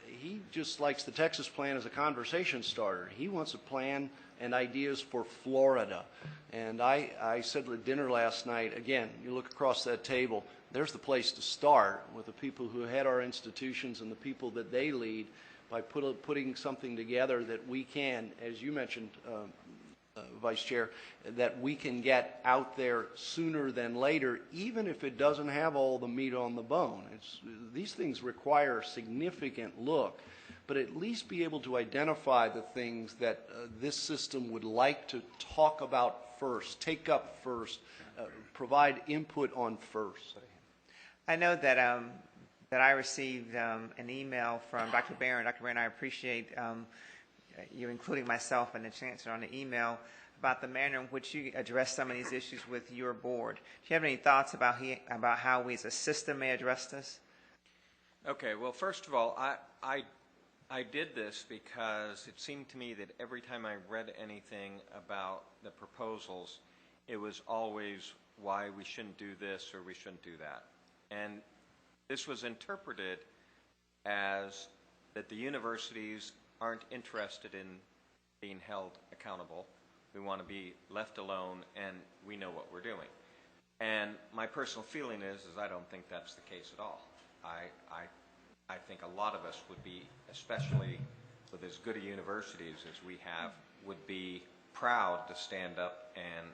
he just likes the Texas plan as a conversation starter. He wants a plan and ideas for Florida. And I said at dinner last night, again, you look across that table, there's the place to start with the people who head our institutions and the people that they lead, by putting something together that we can, as you mentioned, Vice Chair, that we can get out there sooner than later, even if it doesn't have all the meat on the bone. These things require significant look, but at least be able to identify the things that this system would like to talk about first, take up first, provide input on first. I know that I received an email from Dr. Barron. Dr. Barron, I appreciate you including myself and the chancellor on the email about the manner in which you address some of these issues with your board. Do you have any thoughts about how we as a system may address this? Okay, well, first of all, I did this because it seemed to me that every time I read anything about the proposals, it was always why we shouldn't do this or we shouldn't do that. And this was interpreted as that the universities aren't interested in being held accountable. We want to be left alone, and we know what we're doing. And my personal feeling is I don't think that's the case at all. I think a lot of us would be, especially with as good a universities as we have, would be proud to stand up and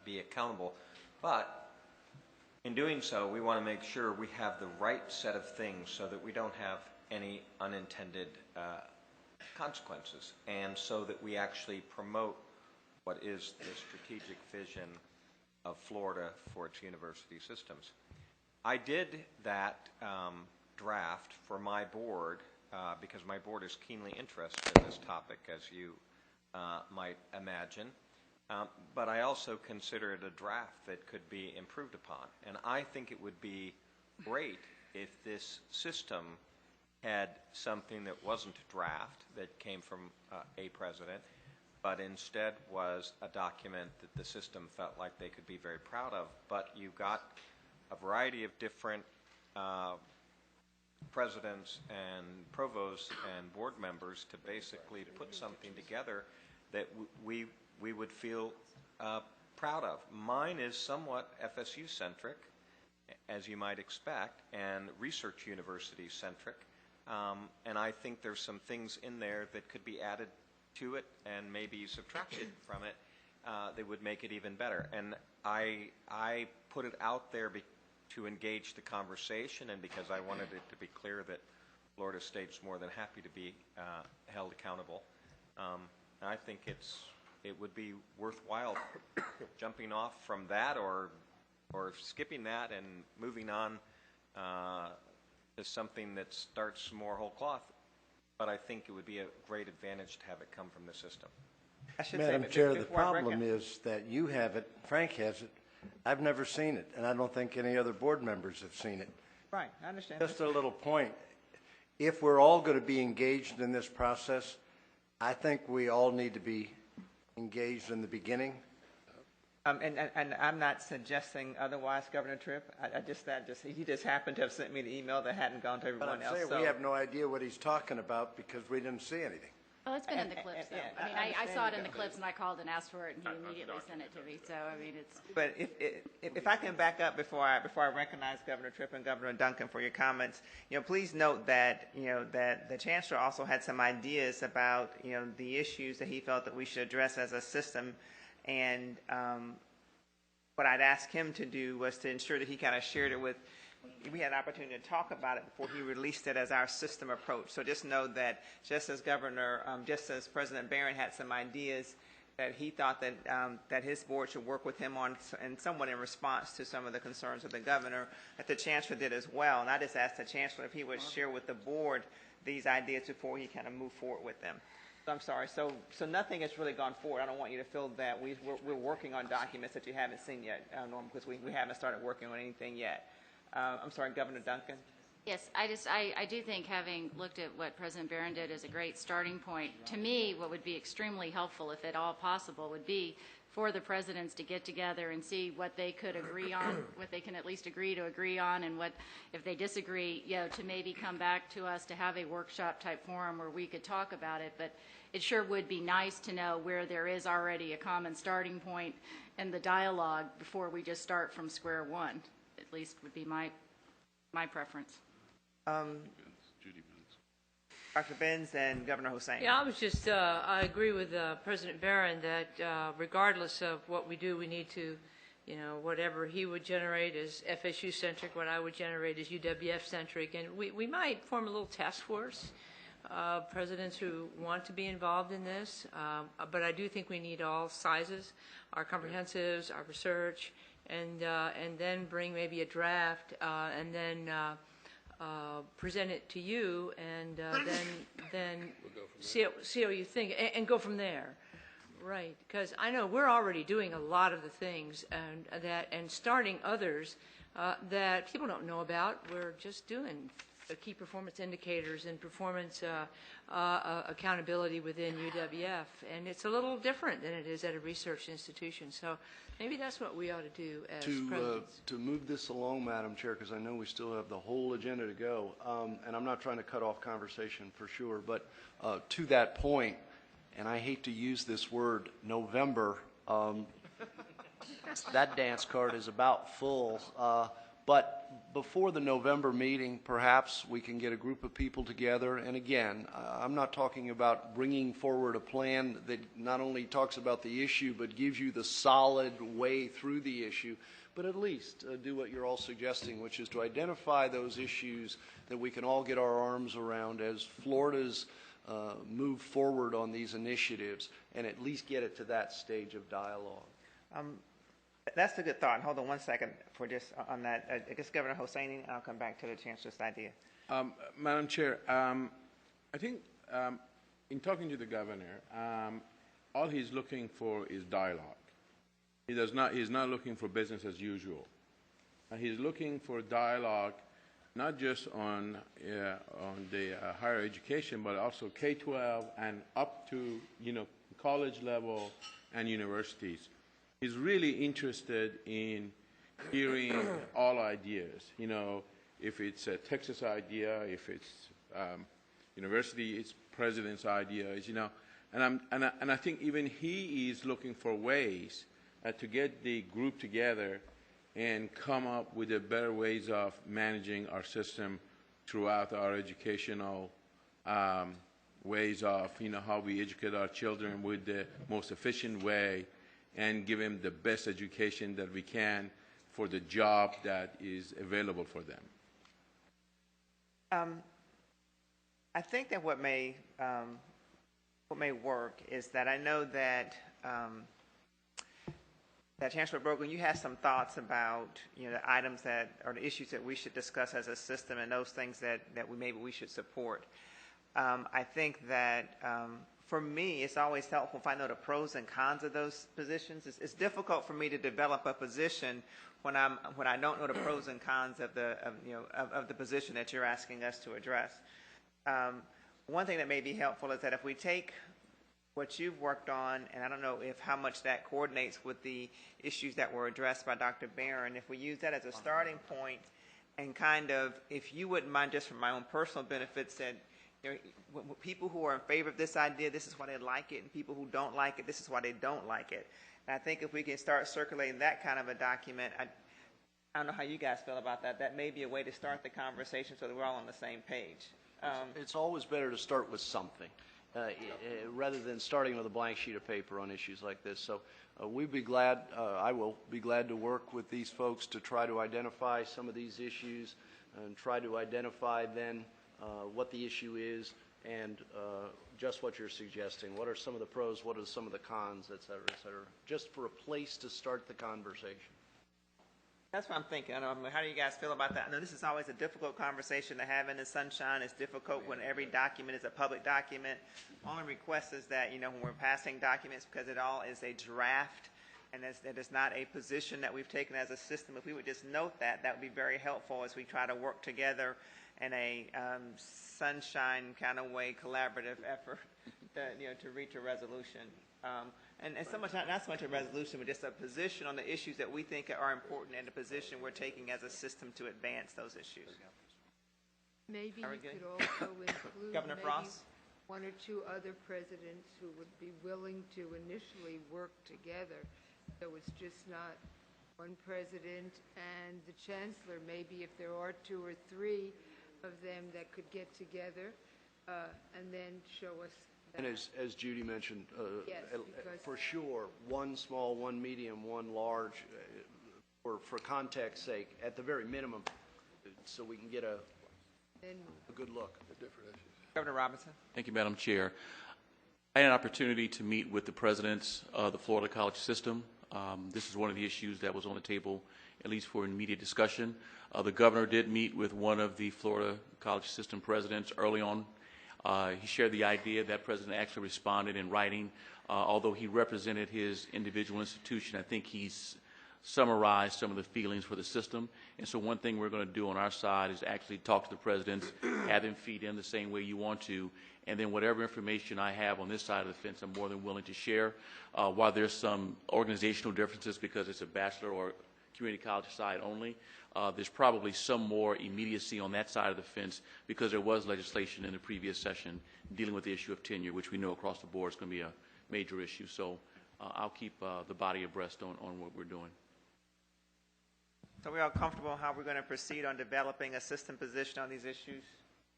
be accountable. But in doing so, we want to make sure we have the right set of things so that we don't have any unintended consequences, and so that we actually promote what is the strategic vision of Florida for its university systems. I did that draft for my board because my board is keenly interested in this topic, as you might imagine. But I also consider it a draft that could be improved upon. And I think it would be great if this system had something that wasn't a draft that came from a president, but instead was a document that the system felt like they could be very proud of. But you got a variety of different presidents and provosts and board members to basically put something together that we would feel proud of. Mine is somewhat FSU-centric, as you might expect, and research university-centric. And I think there's some things in there that could be added to it and maybe subtracted from it that would make it even better. And I put it out there to engage the conversation, and because I wanted it to be clear that Florida State's more than happy to be held accountable. And I think it would be worthwhile jumping off from that or skipping that and moving on to something that starts more whole cloth. But I think it would be a great advantage to have it come from the system. I should say, Madam but Chair, the before I problem is that you have it, Frank has it, I've never seen it, and I don't think any other board members have seen it. Right, I understand. Just a little point. If we're all going to be engaged in this process, I think we all need to be engaged in the beginning. And I'm not suggesting otherwise, Governor Tripp. He just happened to have sent me the email that hadn't gone to everyone But I'm else. saying So. we have no idea what he's talking about because we didn't see anything. Well, it's been in the clips, though. I mean, I saw it in the clips, and I called and asked for it, and he immediately sent it to me. So, I mean, it's. But if I can back up before I recognize Governor Tripp and Governor Duncan for your comments, please note that that the Chancellor also had some ideas about the issues that he felt that we should address as a system, and what I'd ask him to do was to ensure that he kind of shared it with. We had an opportunity to talk about it before he released it as our system approach. So just know that just as President Barron had some ideas that he thought that his board should work with him on, and somewhat in response to some of the concerns of the governor, that the Chancellor did as well. And I just asked the Chancellor if he would share with the board these ideas before he kind of moved forward with them. So I'm sorry. So nothing has really gone forward. I don't want you to feel that we're working on documents that you haven't seen yet, Norm, because we haven't started working on anything yet. I'm sorry, Governor Duncan. Yes, I do think having looked at what President Barron did is a great starting point. To me, what would be extremely helpful, if at all possible, would be for the presidents to get together and see what they could agree on, what they can at least agree on, and what, if they disagree, to maybe come back to us to have a workshop type forum where we could talk about it. But it sure would be nice to know where there is already a common starting point in the dialogue before we just start from square one. At least would be my preference. Dr. Benz and Governor Hussain. Yeah, I was just, I agree with President Barron that regardless of what we do, we need to, whatever he would generate is FSU-centric, what I would generate is UWF-centric, and we might form a little task force, presidents who want to be involved in this, but I do think we need all sizes, our comprehensives, our research, and then bring maybe a draft, and then present it to you, and then see how you think, and go from there. Right, because I know we're already doing a lot of the things, and starting others that people don't know about. We're just doing key performance indicators and performance accountability within UWF, and it's a little different than it is at a research institution. So maybe that's what we ought to do as presidents. To move this along, Madam Chair, because I know we still have the whole agenda to go, and I'm not trying to cut off conversation for sure, but to that point, and I hate to use this word, November, that dance card is about full. But before the November meeting, perhaps we can get a group of people together. And again, I'm not talking about bringing forward a plan that not only talks about the issue, but gives you the solid way through the issue, but at least do what you're all suggesting, which is to identify those issues that we can all get our arms around as Florida's move forward on these initiatives, and at least get it to that stage of dialogue. That's a good thought. Hold on one second for just on that. I guess Governor Hosseini, and I'll come back to the Chancellor's idea. Madam Chair, I think in talking to the governor, all he's looking for is dialogue. He's not looking for business as usual. He's looking for dialogue, not just on the higher education, but also K-12 and up to college level and universities. He's really interested in hearing all ideas. If it's a Texas idea, if it's university, it's president's ideas. And I think even he is looking for ways to get the group together and come up with the better ways of managing our system throughout our educational ways of how we educate our children with the most efficient way, and give them the best education that we can for the job that is available for them. I think that what may work is that I know that that Chancellor Brogan, you have some thoughts about the items that or the issues that we should discuss as a system, and those things that maybe we should support. I think that for me, it's always helpful if I know the pros and cons of those positions. It's difficult for me to develop a position when I don't know the pros and cons of the position that you're asking us to address. One thing that may be helpful is that if we take what you've worked on, and I don't know how much that coordinates with the issues that were addressed by Dr. Barron, if we use that as a starting point, and kind of, if you wouldn't mind, just for my own personal benefit, said, people who are in favor of this idea, this is why they like it, and people who don't like it, this is why they don't like it. And I think if we can start circulating that kind of a document, I don't know how you guys feel about that. That may be a way to start the conversation so that we're all on the same page. It's always better to start with something rather than starting with a blank sheet of paper on issues like this. So we'd be glad, I will be glad to work with these folks to try to identify some of these issues and try to identify then what the issue is and just what you're suggesting. What are some of the pros, what are some of the cons, et cetera, just for a place to start the conversation. That's what I'm thinking. How do you guys feel about that? I know this is always a difficult conversation to have in the sunshine. It's difficult when every document is a public document. Only request is that, when we're passing documents, because it all is a draft and it is not a position that we've taken as a system. If we would just note that, that would be very helpful as we try to work together in a sunshine kind of way, collaborative effort to reach a resolution. And so much, not so much a resolution, but just a position on the issues that we think are important and the position we're taking as a system to advance those issues. Maybe you could also include Governor Frost? one or two other presidents who would be willing to initially work together. So it's just not one president and the chancellor. Maybe if there are two or three of them that could get together and then show us. And as Judy mentioned, yes, for sure, one small, one medium, one large, for context's sake, at the very minimum, so we can get a good look. Governor Robinson. Thank you, Madam Chair. I had an opportunity to meet with the presidents of the Florida college system. This is one of the issues that was on the table, at least for immediate discussion. The governor did meet with one of the Florida college system presidents early on. He shared the idea. That president actually responded in writing. Although he represented his individual institution, I think he's summarized some of the feelings for the system. And so one thing we're going to do on our side is actually talk to the presidents, have them feed in the same way you want to, and then whatever information I have on this side of the fence, I'm more than willing to share. While there's some organizational differences because it's a bachelor or community college side only, there's probably some more immediacy on that side of the fence because there was legislation in the previous session dealing with the issue of tenure, which we know across the board is going to be a major issue. So I'll keep the body abreast on what we're doing. So we're all comfortable how we're going to proceed on developing a system position on these issues?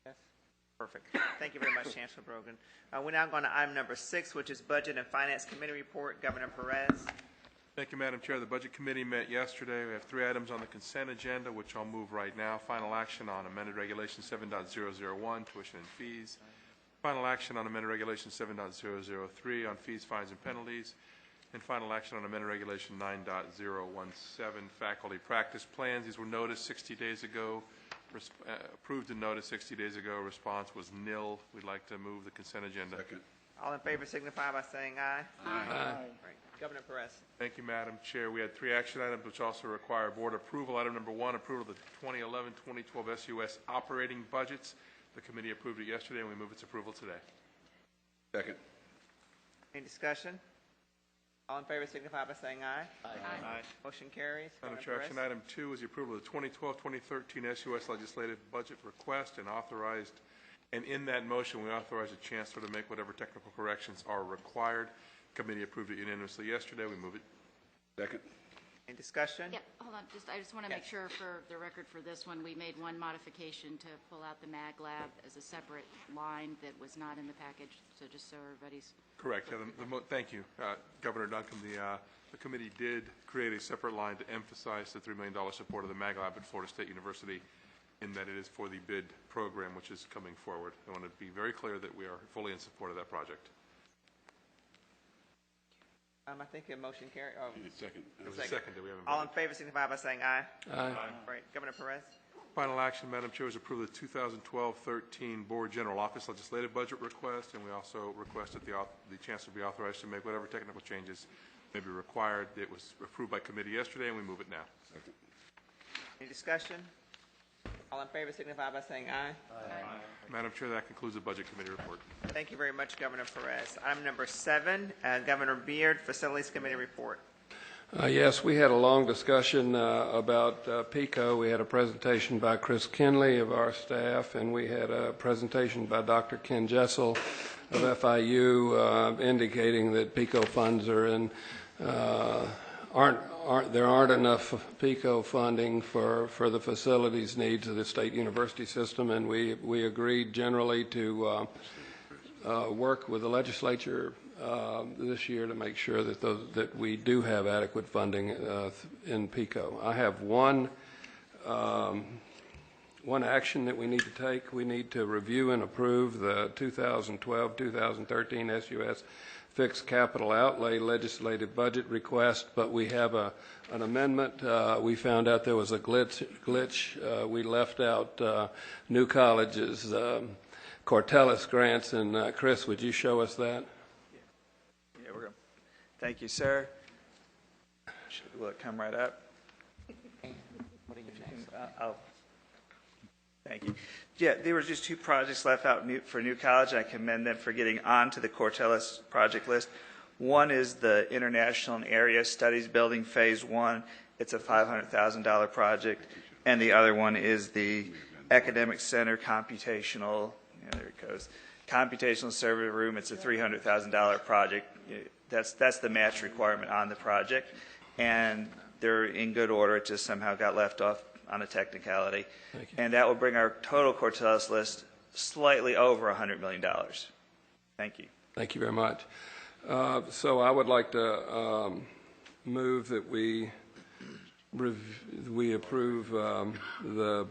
Yes? Perfect. Thank you very much, Chancellor Brogan. We're now going to item number 6, which is Budget and Finance Committee report. Governor Perez. Thank you, Madam Chair. The Budget Committee met yesterday. We have 3 items on the consent agenda, which I'll move right now. Final action on amended Regulation 7.001, tuition and fees. Final action on amended Regulation 7.003 on fees, fines, and penalties. And final action on amended Regulation 9.017, faculty practice plans. These were noticed 60 days ago, approved and noticed 60 days ago. Response was nil. We'd like to move the consent agenda. Second. All in favor signify by saying aye. Aye. Right. Governor Perez. Thank you, Madam Chair. We had 3 action items which also require board approval. Item number 1, approval of the 2011-2012 SUS operating budgets. The committee approved it yesterday, and we move its approval today. Second. Any discussion? All in favor signify by saying aye. Aye. Aye. Motion carries. Madam Chair, action item 2 is the approval of the 2012-2013 SUS legislative budget request and authorized. And in that motion, we authorize the Chancellor to make whatever technical corrections are required. Committee approved it unanimously yesterday. We move it. Second. Any discussion? Yeah, hold on. I just want to make sure for the record for this one, we made one modification to pull out the Mag Lab as a separate line that was not in the package. So just so everybody's correct. Yeah, thank you, Governor Duncan. The committee did create a separate line to emphasize the $3 million support of the Mag Lab at Florida State University, in that it is for the bid program, which is coming forward. I want to be very clear that we are fully in support of that project. I think a motion carried. Oh, second. It was a second. All in favor signify by saying aye. Aye. Right. Governor Perez. Final action, Madam Chair, is approve the 2012-13 Board General Office legislative budget request, and we also request that the Chancellor be authorized to make whatever technical changes may be required. It was approved by committee yesterday, and we move it now. Second. Any discussion? All in favor signify by saying aye. Aye. Madam Chair, that concludes the Budget Committee report. Thank you very much, Governor Perez. Item number 7, Governor Beard, Facilities Committee report. Yes, we had a long discussion about PICO. We had a presentation by Chris Kinley of our staff, and we had a presentation by Dr. Ken Jessel of FIU indicating that PICO funds are in there aren't enough PICO funding for the facilities needs of the state university system, and we agreed generally to work with the legislature this year to make sure that we do have adequate funding in PICO. I have one action that we need to take. We need to review and approve the 2012-2013 SUS fixed capital outlay legislative budget request, but we have an amendment. We found out there was a glitch. We left out New College's Cortellis grants, and Chris, would you show us that? Yeah, we're good. Thank you, sir. Will it come right up? Thank you. Yeah, there were just 2 projects left out for New College. I commend them for getting onto the Cortellis project list. One is the International and Area Studies Building Phase 1. It's a $500,000 project. And the other one is the Academic Center Computational, there it goes, Computational Server Room. It's a $300,000 project. That's the match requirement on the project. And they're in good order. It just somehow got left off on a technicality. And that will bring our total Cortellis list slightly over $100 million. Thank you. Thank you very much. So I would like to move that we approve the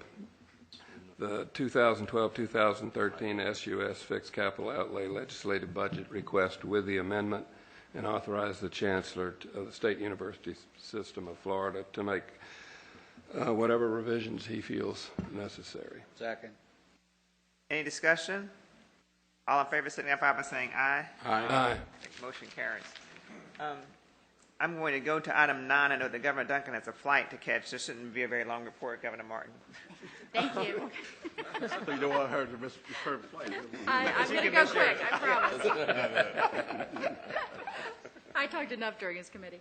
2012-2013 SUS fixed capital outlay legislative budget request with the amendment, and authorize the Chancellor of the State University System of Florida to make whatever revisions he feels necessary. Second. Any discussion? All in favor signify by saying aye. Aye. Motion carries. I'm going to go to item 9. I know that Governor Duncan has a flight to catch. This shouldn't be a very long report, Governor Martin. Thank you. You don't want her to miss her flight. I'm going to go quick, I promise. I talked enough during his committee.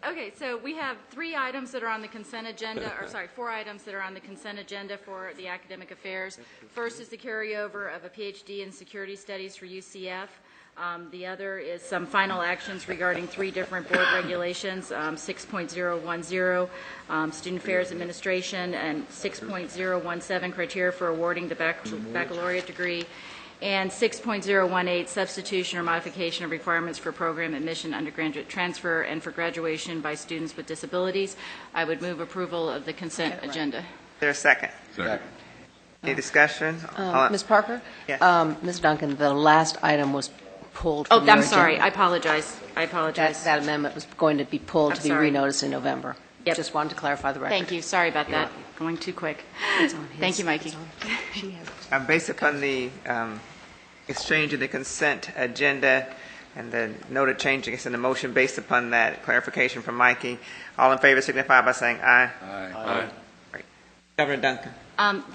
Okay, so we have 3 items that are on the consent agenda, or sorry, 4 items that are on the consent agenda for the academic affairs. First is the carryover of a PhD in security studies for UCF. The other is some final actions regarding 3 different board regulations, 6.010, Student Affairs Administration, and 6.017, criteria for awarding the baccalaureate degree, and 6.018, substitution or modification of requirements for program admission, undergraduate transfer, and for graduation by students with disabilities. I would move approval of the consent agenda. Is there a second? Second. Any discussion? Ms. Parker? Yes. Ms. Duncan, the last item was pulled Oh, from your I'm sorry. agenda. I apologize. That amendment was going to be pulled I'm to be sorry. renoticed in November. Yep. Just wanted to clarify the record. Thank you. Sorry about that. Going too quick. Thank you, Mikey. Based upon the exchange of the consent agenda and the noted change in the motion, based upon that clarification from Mikey, all in favor signify by saying aye. Aye. Great. Governor Duncan.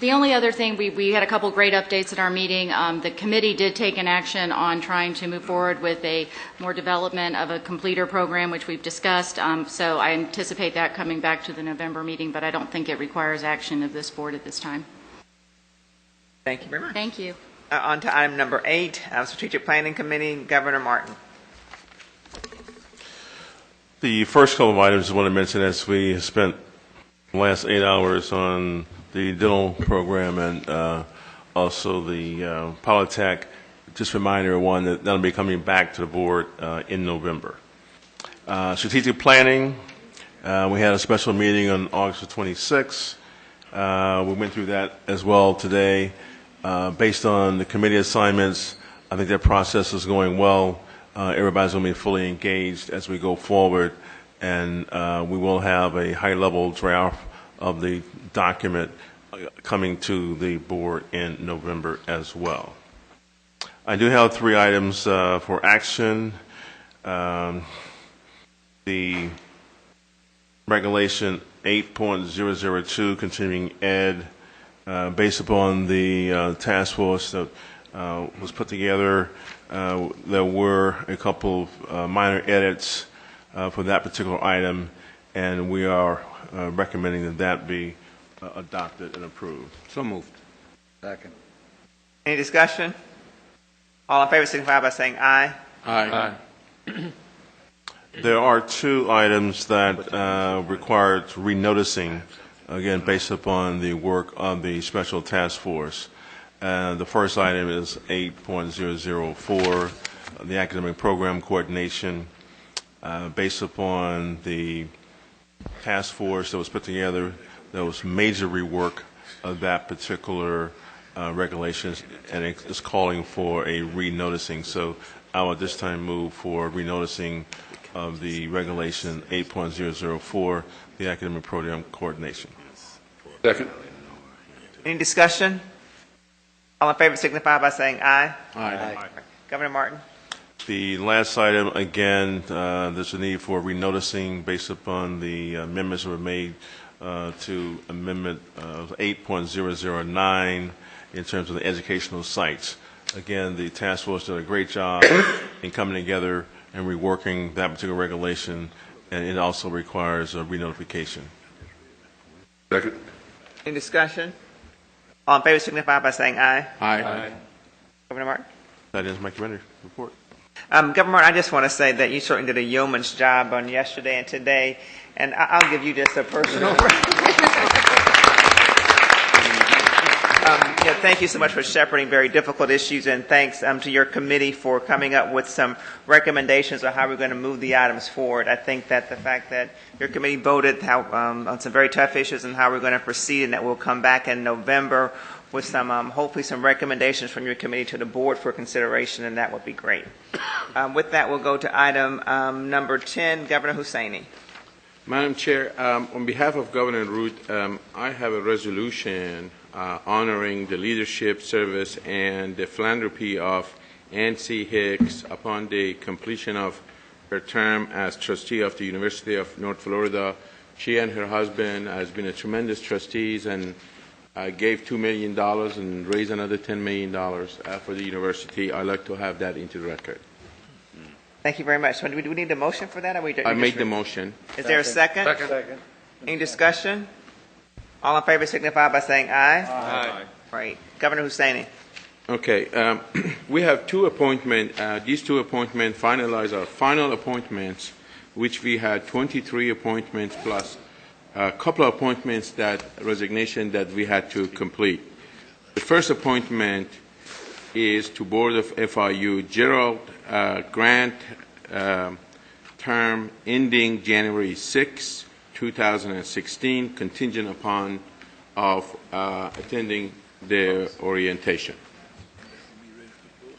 The only other thing, we had a couple great updates at our meeting. The committee did take an action on trying to move forward with a more development of a completer program, which we've discussed. So I anticipate that coming back to the November meeting, but I don't think it requires action of this board at this time. Thank you very much. Thank you. On to item number 8, Strategic Planning Committee, Governor Martin. The first couple of items I want to mention is we spent the last 8 hours on the dental program and also the Polytech. Just a reminder, one that'll be coming back to the board in November. Strategic planning, we had a special meeting on August the 26th. We went through that as well today. Based on the committee assignments, I think that process is going well. Everybody's going to be fully engaged as we go forward, and we will have a high-level draft of the document coming to the board in November as well. I do have 3 items for action. The Regulation 8.002, continuing ed, based upon the task force that was put together, there were a couple of minor edits for that particular item, and we are recommending that that be adopted and approved. So moved. Second. Any discussion? All in favor signify by saying aye. Aye. There are 2 items that require renoticing, again, based upon the work of the Special Task Force. The first item is 8.004, the academic program coordination. Based upon the task force that was put together, there was major rework of that particular regulations, and it's calling for a renoticing. So I will at this time move for renoticing of the regulation 8.004, the academic program coordination. Second. Any discussion? All in favor signify by saying aye. Aye. Governor Martin. The last item, again, there's a need for renoticing based upon the amendments that were made to Amendment 8.009 in terms of the educational sites. Again, the task force did a great job in coming together and reworking that particular regulation, and it also requires a renotification. Second. Any discussion? All in favor signify by saying aye. Aye. Governor Martin. That is my committee report. Governor Martin, I just want to say that you certainly did a yeoman's job on yesterday and today, and I'll give you just a personal. Thank you so much for shepherding very difficult issues, and thanks to your committee for coming up with some recommendations on how we're going to move the items forward. I think that the fact that your committee voted on some very tough issues and how we're going to proceed, and that we'll come back in November with some, hopefully some recommendations from your committee to the board for consideration, and that would be great. With that, we'll go to item number 10, Governor Hussaini. Madam Chair, on behalf of Governor Root, I have a resolution honoring the leadership, service, and the philanthropy of Nancy Hicks upon the completion of her term as trustee of the University of North Florida. She and her husband has been a tremendous trustees and gave $2 million and raised another $10 million for the university. I'd like to have that into the record. Thank you very much. So do we need a motion for that? Or I made the motion. Is there a second? Second. Any discussion? All in favor signify by saying aye. Aye. Right. Governor Hussaini. Okay. We have 2 appointments. These 2 appointments finalize our final appointments, which we had 23 appointments plus a couple of appointments resignation that we had to complete. The first appointment is to Board of FIU, Gerald Grant, term ending January 6, 2016, contingent upon attending the orientation.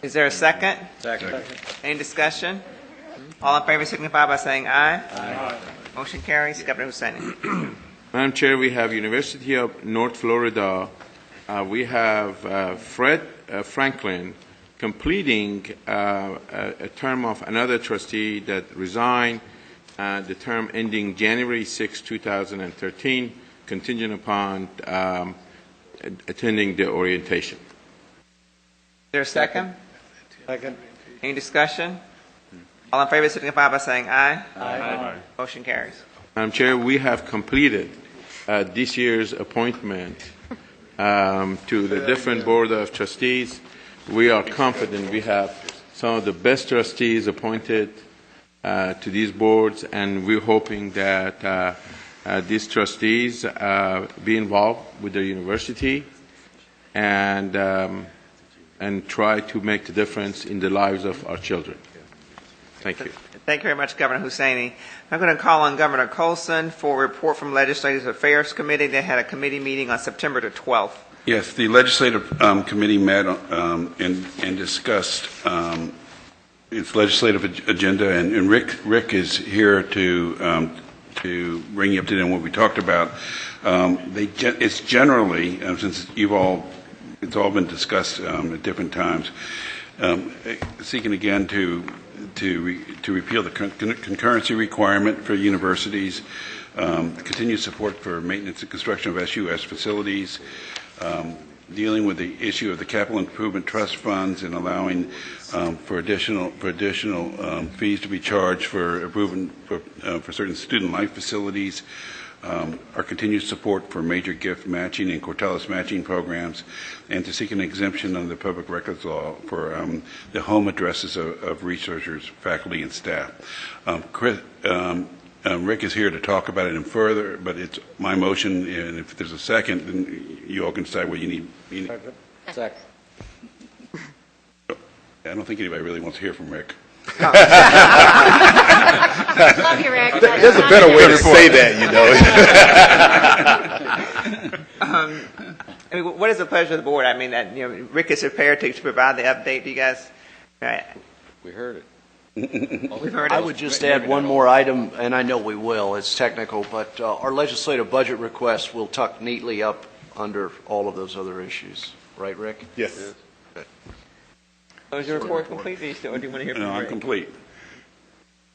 Is there a second? Second. Any discussion? All in favor signify by saying aye. Aye. Motion carries. Governor Hussaini. Madam Chair, we have University of North Florida. We have Fred Franklin completing a term of another trustee that resigned, the term ending January 6, 2013, contingent upon attending the orientation. Is there a second? Second. Any discussion? All in favor signify by saying aye. Aye. Motion carries. Madam Chair, we have completed this year's appointment to the different Board of Trustees. We are confident we have some of the best trustees appointed to these boards, and we're hoping that these trustees be involved with the university and try to make the difference in the lives of our children. Thank you. Thank you very much, Governor Hussaini. I'm going to call on Governor Colson for a report from Legislative Affairs Committee. They had a committee meeting on September the 12th. Yes, the Legislative Committee met and discussed its legislative agenda, and Rick is here to bring you up to date on what we talked about. It's generally, since it's all been discussed at different times, seeking again to repeal the concurrency requirement for universities, continued support for maintenance and construction of SUS facilities, dealing with the issue of the capital improvement trust funds and allowing for additional fees to be charged for improvement for certain student life facilities, our continued support for major gift matching and Cortellis matching programs, and to seek an exemption under the public records law for the home addresses of researchers, faculty, and staff. Rick is here to talk about it in further, but it's my motion, and if there's a second, then you all can decide what you need. Second. I don't think anybody really wants to hear from Rick. Love you, Rick. There's a better way to say that, I mean, what is the pleasure of the board? I mean, Rick is prepared to provide the update. Do you guys? We heard it. We've heard it. I would just add one more item, and I know we will. It's technical, but our legislative budget request will tuck neatly up under all of those other issues. Right, Rick? Yes. Is your report complete, or do you want to hear from No, I'm Rick? complete.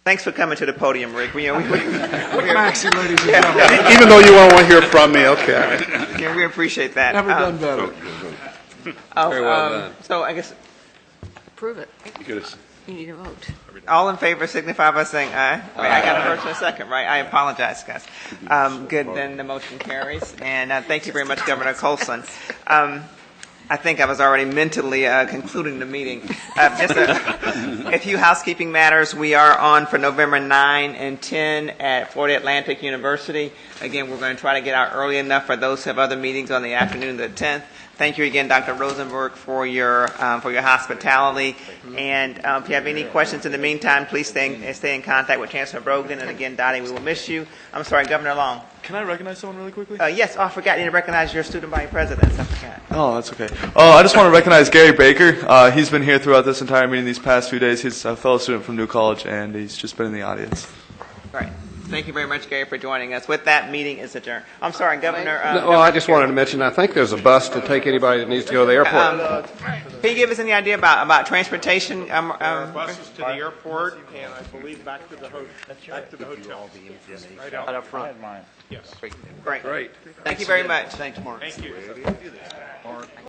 Thanks for coming to the podium, Rick. Maxie, ladies and gentlemen. Even though you won't want to hear from me, okay. Yeah, we appreciate that. Never done better. Very well done. So I guess Approve it. You need a vote. all in favor signify by saying aye. Wait, I got a first and a second, right? I apologize, guys. Good, then the motion carries. And thank you very much, Governor Colson. I think I was already mentally concluding the meeting. Just a few housekeeping matters. We are on for November 9 and 10 at Florida Atlantic University. Again, we're going to try to get out early enough for those who have other meetings on the afternoon of the 10th. Thank you again, Dr. Rosenberg, for your hospitality. And if you have any questions in the meantime, please stay in contact with Chancellor Brogan. And again, Dottie, we will miss you. I'm sorry, Governor Long. Can I recognize someone really quickly? Yes. Oh, I forgot. You didn't recognize your student body presidents. I forgot. Oh, that's okay. I just want to recognize Gary Baker. He's been here throughout this entire meeting these past few days. He's a fellow student from New College, and he's just been in the audience. All right. Thank you very much, Gary, for joining us. With that, meeting is adjourned. I'm sorry, Governor. Well, I just wanted to mention, I think there's a bus to take anybody that needs to go to the airport. Can you give us any idea about transportation? There are buses to the airport, and I believe back to the hotel. Right up front. Yes. Great. Thank you very much. Thanks, Mark. Thank you.